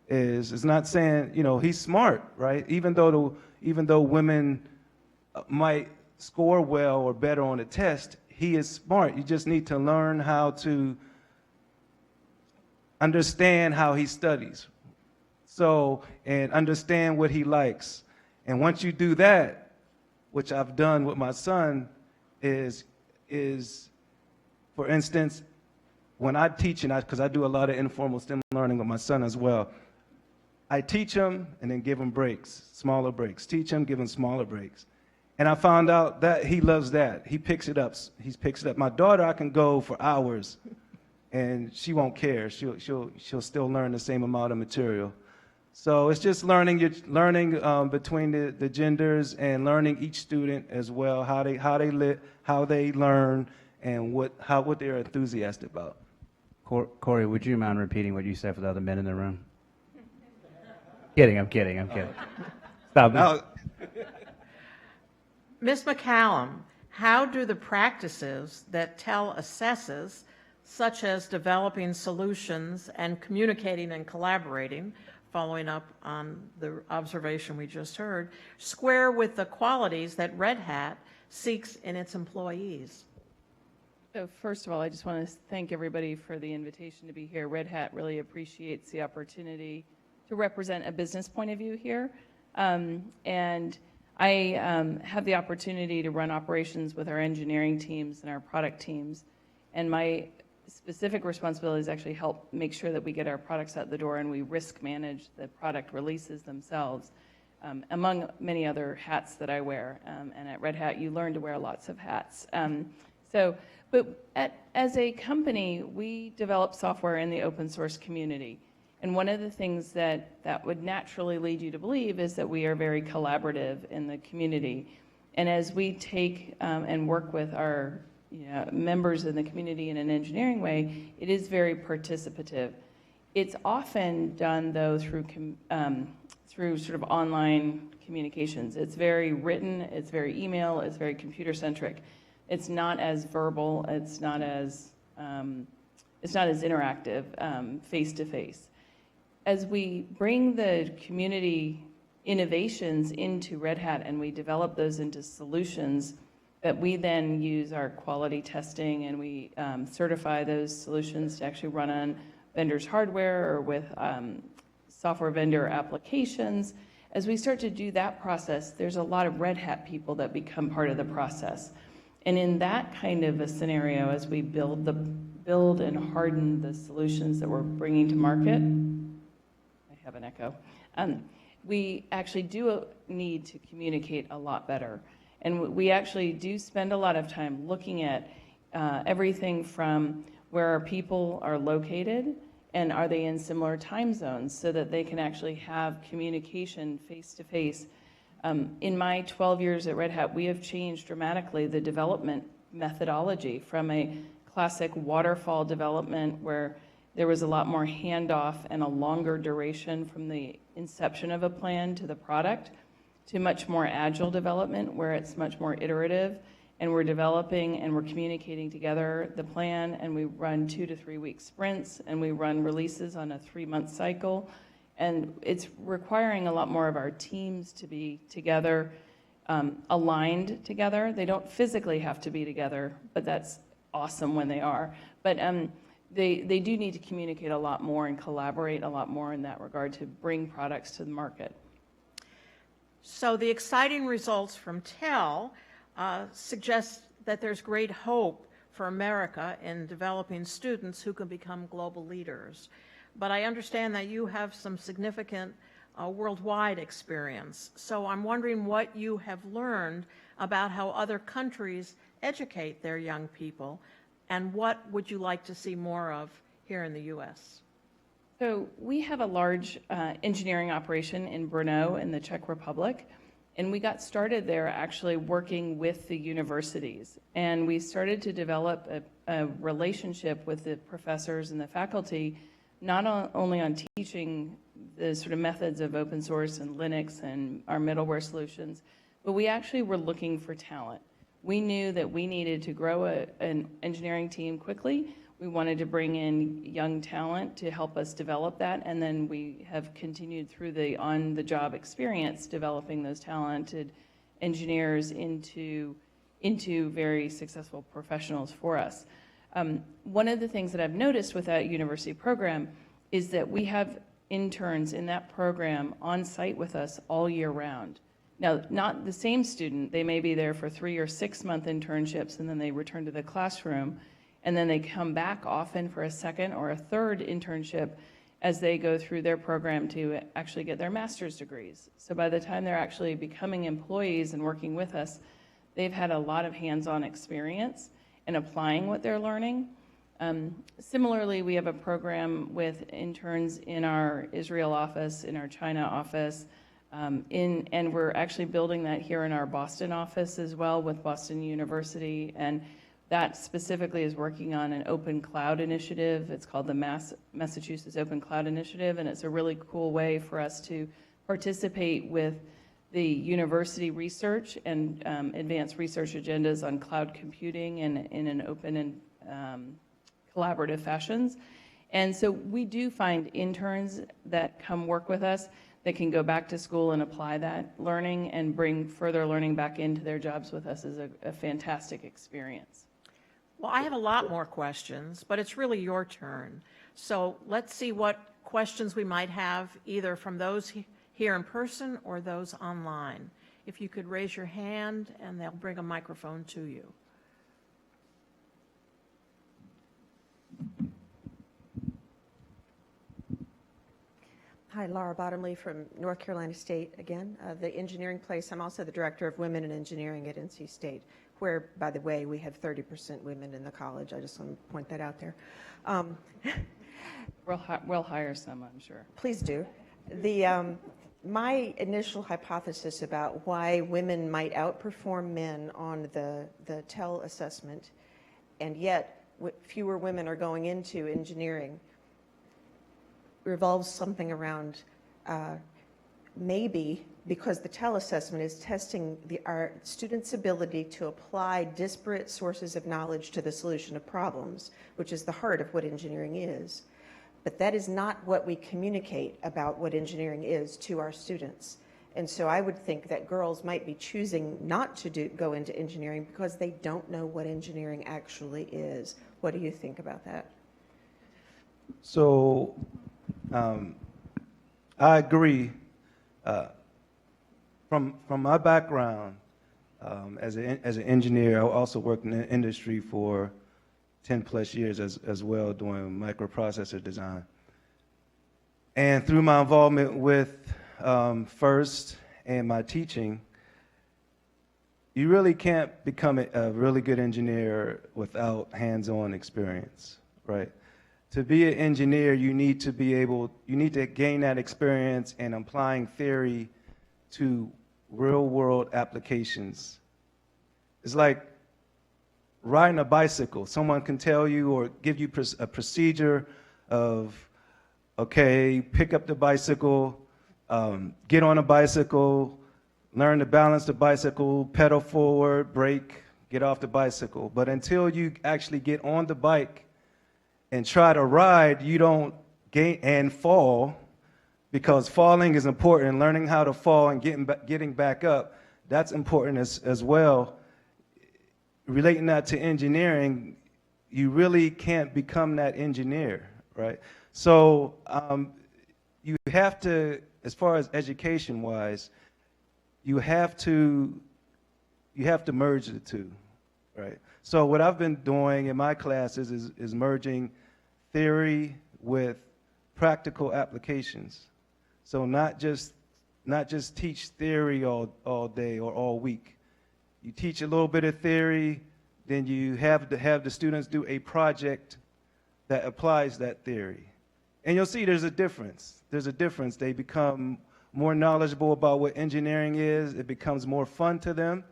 is not saying, he's smart, right? Even though women might score well or better on a test, he is smart. You just need to learn how to understand how he studies. So, and understand what he likes. And once you do that, which I've done with my son, is for instance, when I teach, because I do a lot of informal STEM learning with my son as well, I teach him and then give him breaks, smaller breaks. Teach him, give him smaller breaks. And I found out that he loves that. He picks it up. He picks it up. My daughter, I can go for hours, and she won't care. She'll still learn the same amount of material. So it's just learning between the genders and learning each student as well, how they learn, and what they're enthusiastic about. Corey, would you mind repeating what you said for the other men in the room? I'm kidding. Stop. Ms. McCallum, how do the practices that TEL assesses, such as developing solutions and communicating and collaborating, following up on the observation we just heard, square with the qualities that Red Hat seeks in its employees? So first of all, I just want to thank everybody for the invitation to be here. Red Hat really appreciates the opportunity to represent a business point of view here. And I have the opportunity to run operations with our engineering teams and our product teams. And my specific responsibility is actually help make sure that we get our products out the door and we risk manage the product releases themselves, among many other hats that I wear. And at Red Hat, you learn to wear lots of hats. As a company, we develop software in the open source community. And one of the things that would naturally lead you to believe is that we are very collaborative in the community. And as we take and work with our members in the community in an engineering way, it is very participative. It's often done, though, through sort of online communications. It's very written, it's very email, it's very computer-centric. It's not as verbal, it's not as interactive face-to-face. As we bring the community innovations into Red Hat and we develop those into solutions that we then use our quality testing and we certify those solutions to actually run on vendors' hardware or with software vendor applications. As we start to do that process, there's a lot of Red Hat people that become part of the process. And in that kind of a scenario, as we build and harden the solutions that we're bringing to market, I have an echo, we actually do need to communicate a lot better. And we actually do spend a lot of time looking at everything from where our people are located and are they in similar time zones so that they can actually have communication face-to-face. In my 12 years at Red Hat, we have changed dramatically the development methodology from a classic waterfall development where there was a lot more handoff and a longer duration from the inception of a plan to the product, to much more agile development where it's much more iterative and we're developing and we're communicating together the plan and we run 2 to 3 week sprints and we run releases on a 3-month cycle. And it's requiring a lot more of our teams to be together, aligned together. They don't physically have to be together, but that's awesome when they are. But they do need to communicate a lot more and collaborate a lot more in that regard to bring products to the market. So the exciting results from TEL suggest that there's great hope for America in developing students who can become global leaders. But I understand that you have some significant worldwide experience. So I'm wondering what you have learned about how other countries educate their young people, and what would you like to see more of here in the U.S.? So we have a large engineering operation in Brno in the Czech Republic, and we got started there actually working with the universities. And we started to develop a relationship with the professors and the faculty, not only on teaching the sort of methods of open source and Linux and our middleware solutions, but we actually were looking for talent. We knew that we needed to grow an engineering team quickly. We wanted to bring in young talent to help us develop that, and then we have continued through the on-the-job experience developing those talented engineers into very successful professionals for us. One of the things that I've noticed with that university program is that we have interns in that program on site with us all year round. Now, not the same student. They may be there for 3 or 6 month internships and then they return to the classroom, and then they come back often for a second or a third internship as they go through their program to actually get their master's degrees. So by the time they're actually becoming employees and working with us, they've had a lot of hands-on experience in applying what they're learning. Similarly, we have a program with interns in our Israel office, in our China office, and we're actually building that here in our Boston office as well with Boston University, and that specifically is working on an open cloud initiative. It's called the Massachusetts Open Cloud Initiative, and it's a really cool way for us to participate with the university research and advanced research agendas on cloud computing and in an open and collaborative fashions. And so we do find interns that come work with us that can go back to school and apply that learning and bring further learning back into their jobs with us is a fantastic experience. Well, I have a lot more questions, but it's really your turn. So let's see what questions we might have either from those here in person or those online. If you could raise your hand and they'll bring a microphone to you. Hi, Laura Bottomley from North Carolina State again, the engineering place. I'm also the director of women in engineering at NC State, where, by the way, we have 30% women in the college. I just want to point that out there. We'll hire some, I'm sure. Please do. My initial hypothesis about why women might outperform men on the TEL assessment, and yet fewer women are going into engineering, revolves something around maybe because the TEL assessment is testing our students' ability to apply disparate sources of knowledge to the solution of problems, which is the heart of what engineering is. But that is not what we communicate about what engineering is to our students. And so I would think that girls might be choosing not to go into engineering because they don't know what engineering actually is. What do you think about that? So I agree. From my background as an engineer, I also worked in the industry for 10 plus years as well doing microprocessor design. And through my involvement with FIRST and my teaching, you really can't become a really good engineer without hands-on experience, right? To be an engineer, you need to gain that experience in applying theory to real-world applications. It's like riding a bicycle. Someone can tell you or give you a procedure of, okay, pick up the bicycle, get on a bicycle, learn to balance the bicycle, pedal forward, brake, get off the bicycle. But until you actually get on the bike and try to ride, you don't gain and fall, because falling is important. Learning how to fall and getting back up, that's important as well. Relating that to engineering, you really can't become that engineer, right? So you have to, as far as education-wise, you have to merge the two, right? So what I've been doing in my classes is merging theory with practical applications. So not just teach theory all day or all week. You teach a little bit of theory, then you have the students do a project that applies that theory. And you'll see there's a difference. There's a difference. They become more knowledgeable about what engineering is. It becomes more fun to them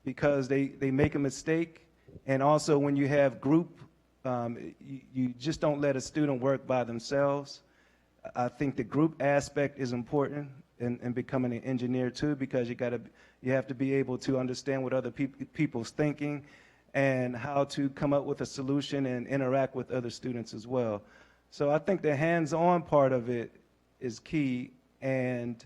because they make a mistake. And also when you have group, you just don't let a student work by themselves. I think the group aspect is important in becoming an engineer too, because you have to be able to understand what other people's thinking and how to come up with a solution and interact with other students as well. So I think the hands-on part of it is key, and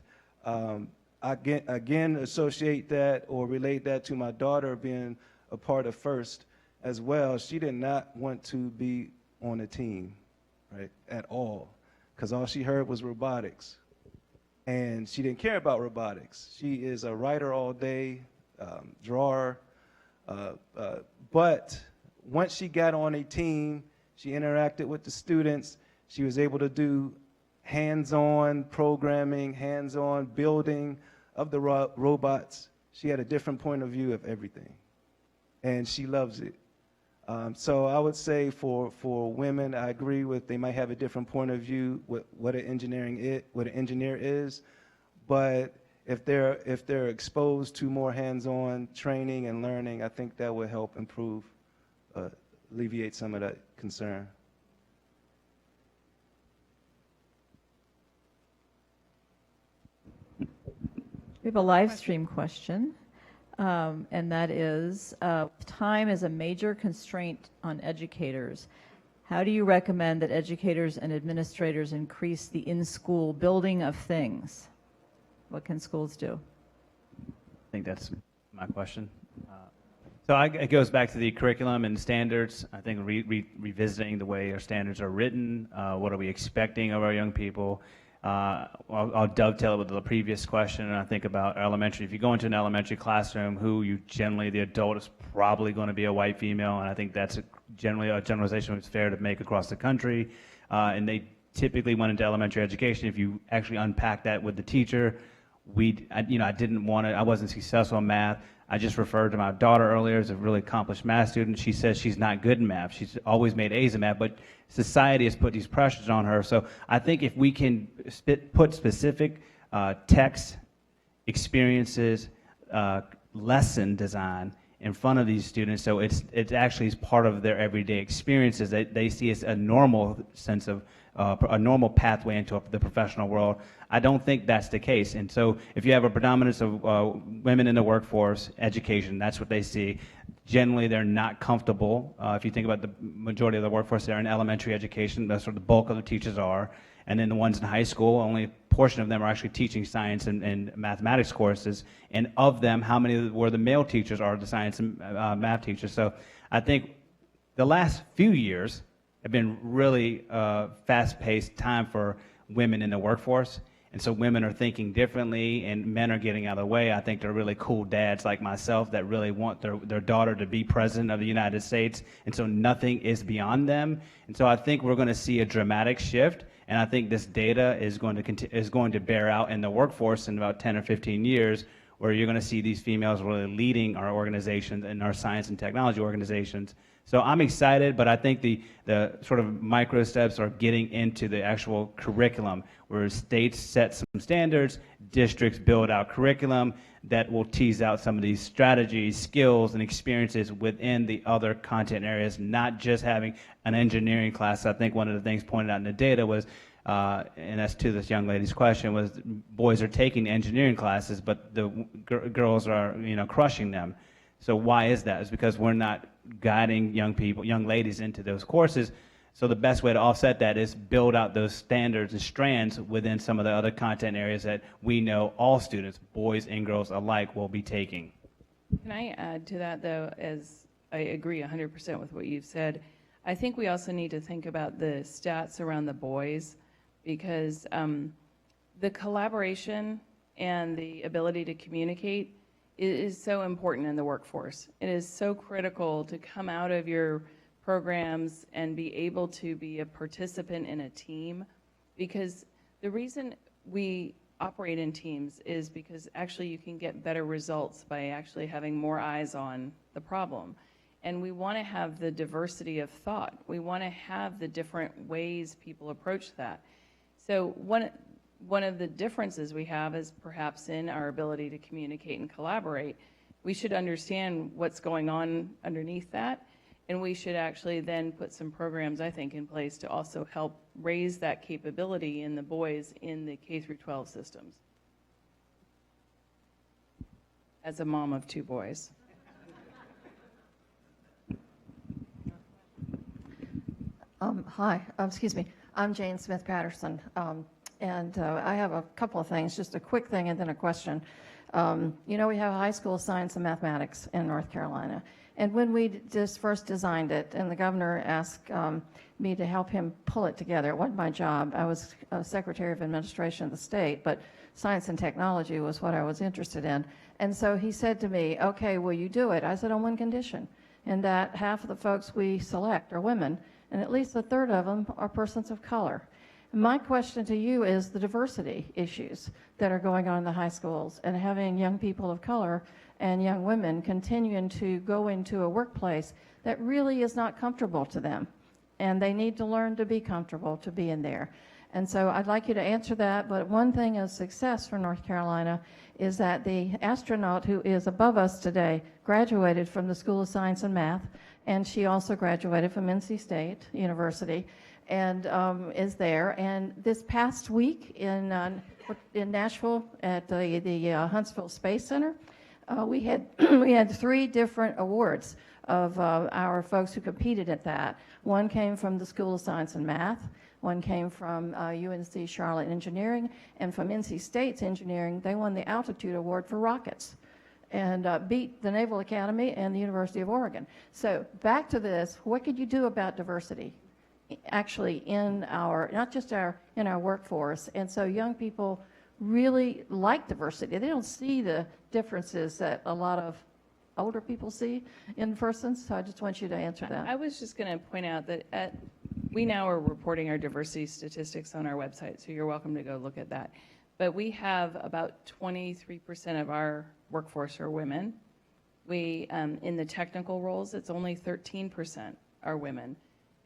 again associate that or relate that to my daughter being a part of FIRST as well. She did not want to be on a team, right, at all, because all she heard was robotics. And she didn't care about robotics. She is a writer all day, drawer. But once she got on a team, she interacted with the students. She was able to do hands-on programming, hands-on building of the robots. She had a different point of view of everything, and she loves it. So I would say for women, I agree with they might have a different point of view with what an engineer is, but if they're exposed to more hands-on training and learning, I think that would help improve, alleviate some of that concern. We have a live stream question, and that is, time is a major constraint on educators. How do you recommend that educators and administrators increase the in-school building of things? What can schools do? I think that's my question. It goes back to the curriculum and standards. I think revisiting the way our standards are written, what are we expecting of our young people? I'll dovetail it with the previous question, and I think about elementary. If you go into an elementary classroom, the adult is probably going to be a white female, and I think that's generally a generalization that's fair to make across the country. And they typically went into elementary education. If you actually unpack that with the teacher, I wasn't successful in math. I just referred to my daughter earlier as a really accomplished math student. She says she's not good in math. She's always made A's in math, but society has put these pressures on her. So I think if we can put specific text, experiences, lesson design in front of these students, so it actually is part of their everyday experiences. They see as a normal sense of a normal pathway into the professional world. I don't think that's the case. And so if you have a predominance of women in the workforce, education, that's what they see. Generally, they're not comfortable. If you think about the majority of the workforce, they're in elementary education. That's where the bulk of the teachers are. And then the ones in high school, only a portion of them are actually teaching science and mathematics courses. And of them, how many were the male teachers are the science and math teachers? So I think the last few years have been really fast-paced time for women in the workforce. And so women are thinking differently, and men are getting out of the way. I think they're really cool dads like myself that really want their daughter to be president of the United States. And so nothing is beyond them. And so I think we're going to see a dramatic shift. And I think this data is going to bear out in the workforce in about 10 or 15 years, where you're going to see these females really leading our organizations and our science and technology organizations. So I'm excited, but I think the sort of micro steps are getting into the actual curriculum, where states set some standards, districts build out curriculum that will tease out some of these strategies, skills, and experiences within the other content areas, not just having an engineering class. I think one of the things pointed out in the data was, and that's to this young lady's question, was boys are taking engineering classes, but the girls are, crushing them. So why is that? It's because we're not guiding young ladies into those courses. So the best way to offset that is build out those standards and strands within some of the other content areas that we know all students, boys and girls alike, will be taking. Can I add to that, though, as I agree 100% with what you've said. I think we also need to think about the stats around the boys, because the collaboration and the ability to communicate is so important in the workforce. It is so critical to come out of your programs and be able to be a participant in a team, because the reason we operate in teams is because actually you can get better results by actually having more eyes on the problem. And we want to have the diversity of thought. We want to have the different ways people approach that. So one of the differences we have is perhaps in our ability to communicate and collaborate. We should understand what's going on underneath that, and we should actually then put some programs, I think, in place to also help raise that capability in the boys in the K-12 systems. As a mom of 2 boys. Hi, excuse me. I'm Jane Smith Patterson. And I have a couple of things, just a quick thing and then a question. We have high school science and mathematics in North Carolina. And when we just first designed it, and the governor asked me to help him pull it together, it wasn't my job. I was Secretary of Administration of the state, but science and technology was what I was interested in. And so he said to me, okay, will you do it? I said, on one condition, and that half of the folks we select are women, and at least a third of them are persons of color. My question to you is the diversity issues that are going on in the high schools, and having young people of color and young women continuing to go into a workplace that really is not comfortable to them, and they need to learn to be comfortable to be in there. And so I'd like you to answer that, but one thing of success for North Carolina is that the astronaut who is above us today graduated from the School of Science and Math, and she also graduated from NC State University, and is there. And this past week in in Nashville at the Huntsville Space Center, we had we had 3 different awards of our folks who competed at that. One came from the School of Science and Math, one came from UNC Charlotte Engineering, and from NC State's Engineering, they won the Altitude Award for rockets and beat the Naval Academy and the University of Oregon. So back to this, what could you do about diversity actually in our, not just in our workforce? And so young people really like diversity. They don't see the differences that a lot of older people see in persons. So I just want you to answer that. I was just going to point out that we now are reporting our diversity statistics on our website, so you're welcome to go look at that. But we have about 23% of our workforce are women. We, in the technical roles, it's only 13% are women.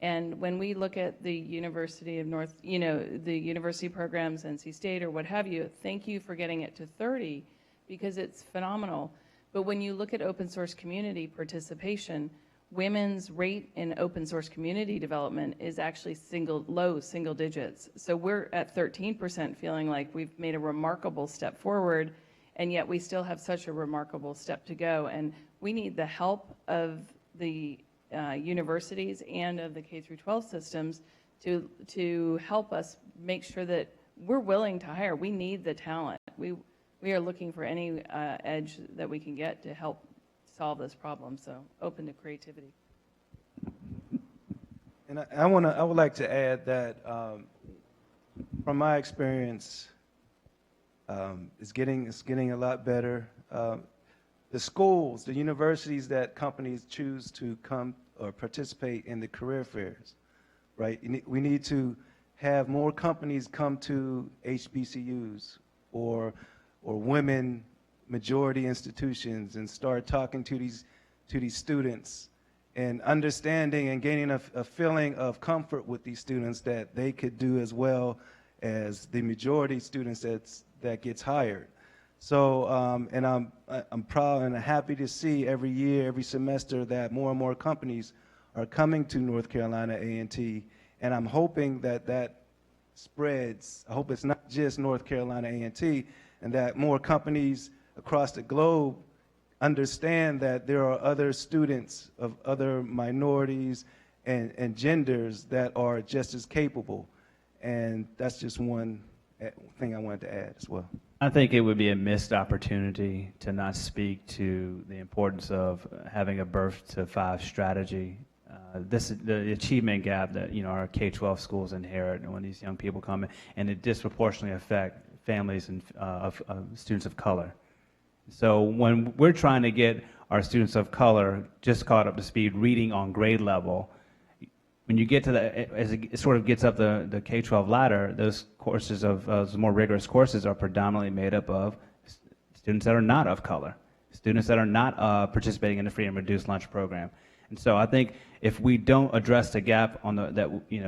And when we look at the University of the university programs, NC State or what have you, thank you for getting it to 30 because it's phenomenal. But when you look at open source community participation, women's rate in open source community development is actually low single digits. So we're at 13% feeling like we've made a remarkable step forward, and yet we still have such a remarkable step to go. And we need the help of the universities and of the K-12 systems to help us make sure that we're willing to hire. We need the talent. We are looking for any edge that we can get to help solve this problem, so open to creativity. And I would like to add that from my experience, it's getting a lot better. The schools, the universities that companies choose to come or participate in the career fairs, right? We need to have more companies come to HBCUs or women majority institutions and start talking to these students and understanding and gaining a feeling of comfort with these students that they could do as well as the majority students that gets hired. So, and I'm proud and happy to see every year, every semester that more and more companies are coming to North Carolina A&T, and I'm hoping that spreads. I hope it's not just North Carolina A&T, and that more companies across the globe understand that there are other students of other minorities and genders that are just as capable. And that's just one thing I wanted to add as well. I think it would be a missed opportunity to not speak to the importance of having a birth to 5 strategy. This is the achievement gap that our K-12 schools inherit when these young people come in, and it disproportionately affect families and of students of color. So when we're trying to get our students of color just caught up to speed reading on grade level, when you get to as it sort of gets up the K-12 ladder, those courses those more rigorous courses are predominantly made up of students that are not of color, students that are not participating in the free and reduced lunch program. And so I think if we don't address the gap on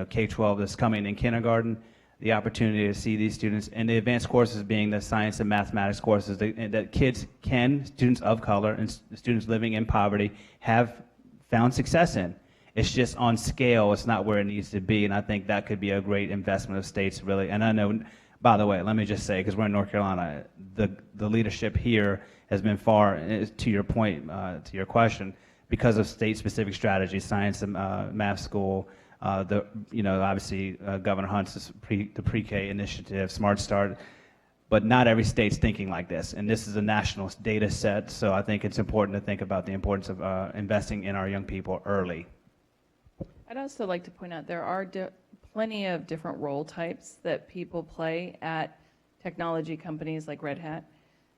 K-12 that's coming in kindergarten, the opportunity to see these students and the advanced courses being the science and mathematics courses that kids students of color and students living in poverty have found success in. It's just on scale, it's not where it needs to be, and I think that could be a great investment of states, really. And I know, by the way, let me just say, because we're in North Carolina, the leadership here has been far, to your point, to your question, because of state-specific strategies, science and math school, obviously Governor Hunt's the pre-K initiative, Smart Start, but not every state's thinking like this, and this is a national data set, so I think it's important to think about the importance of investing in our young people early. I'd also like to point out there are plenty of different role types that people play at technology companies like Red Hat.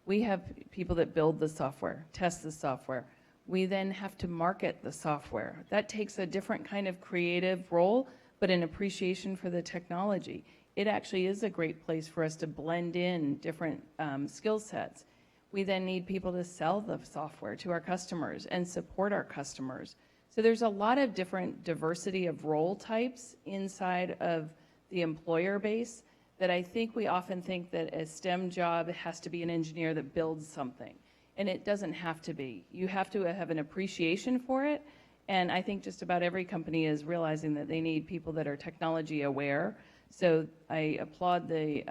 We have people that build the software, test the software. We then have to market the software. That takes a different kind of creative role, but an appreciation for the technology. It actually is a great place for us to blend in different skill sets. We then need people to sell the software to our customers and support our customers. So there's a lot of different diversity of role types inside of the employer base that I think we often think that a STEM job has to be an engineer that builds something. And it doesn't have to be. You have to have an appreciation for it. And I think just about every company is realizing that they need people that are technology aware. So I applaud the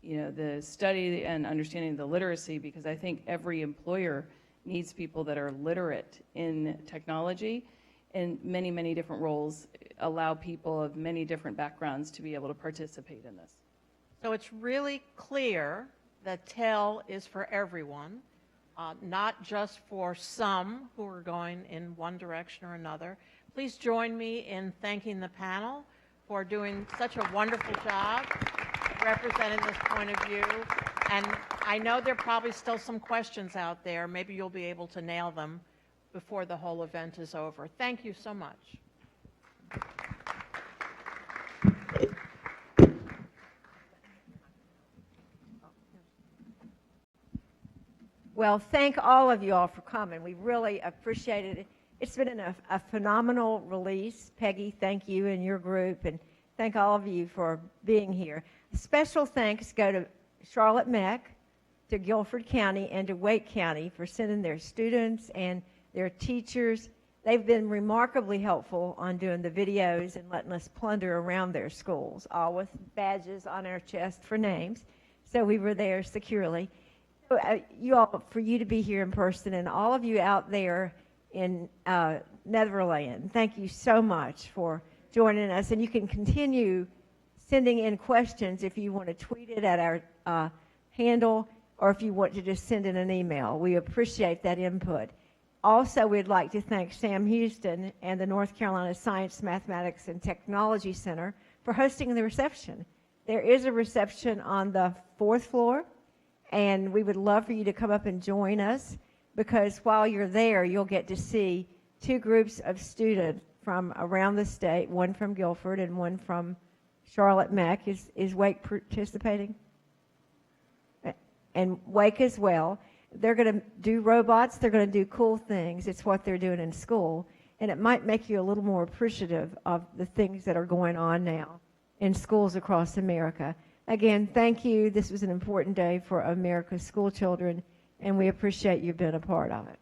the study and understanding the literacy, because I think every employer needs people that are literate in technology, and many, many different roles allow people of many different backgrounds to be able to participate in this. So it's really clear that TEL is for everyone, not just for some who are going in one direction or another. Please join me in thanking the panel for doing such a wonderful job representing this point of view. And I know there are probably still some questions out there. Maybe you'll be able to nail them before the whole event is over. Thank you so much. Well, thank all of you all for coming. We really appreciate it. It's been a phenomenal release. Peggy, thank you and your group, and thank all of you for being here. Special thanks go to Charlotte Meck, to Guilford County, and to Wake County for sending their students and their teachers. They've been remarkably helpful on doing the videos and letting us plunder around their schools, all with badges on our chest for names. So we were there securely. For you to be here in person, and all of you out there in Netherlands, thank you so much for joining us. And you can continue sending in questions if you want to tweet it at our handle, or if you want to just send in an email. We appreciate that input. Also, we'd like to thank Sam Houston and the North Carolina Science, Mathematics, and Technology Center for hosting the reception. There is a reception on the 4th floor, and we would love for you to come up and join us, because while you're there, you'll get to see two groups of students from around the state, one from Guilford and one from Charlotte Meck. Is Wake participating? And Wake as well. They're going to do robots. They're going to do cool things. It's what they're doing in school. And it might make you a little more appreciative of the things that are going on now in schools across America. Again, thank you. This was an important day for America's school children, and we appreciate you being a part of it.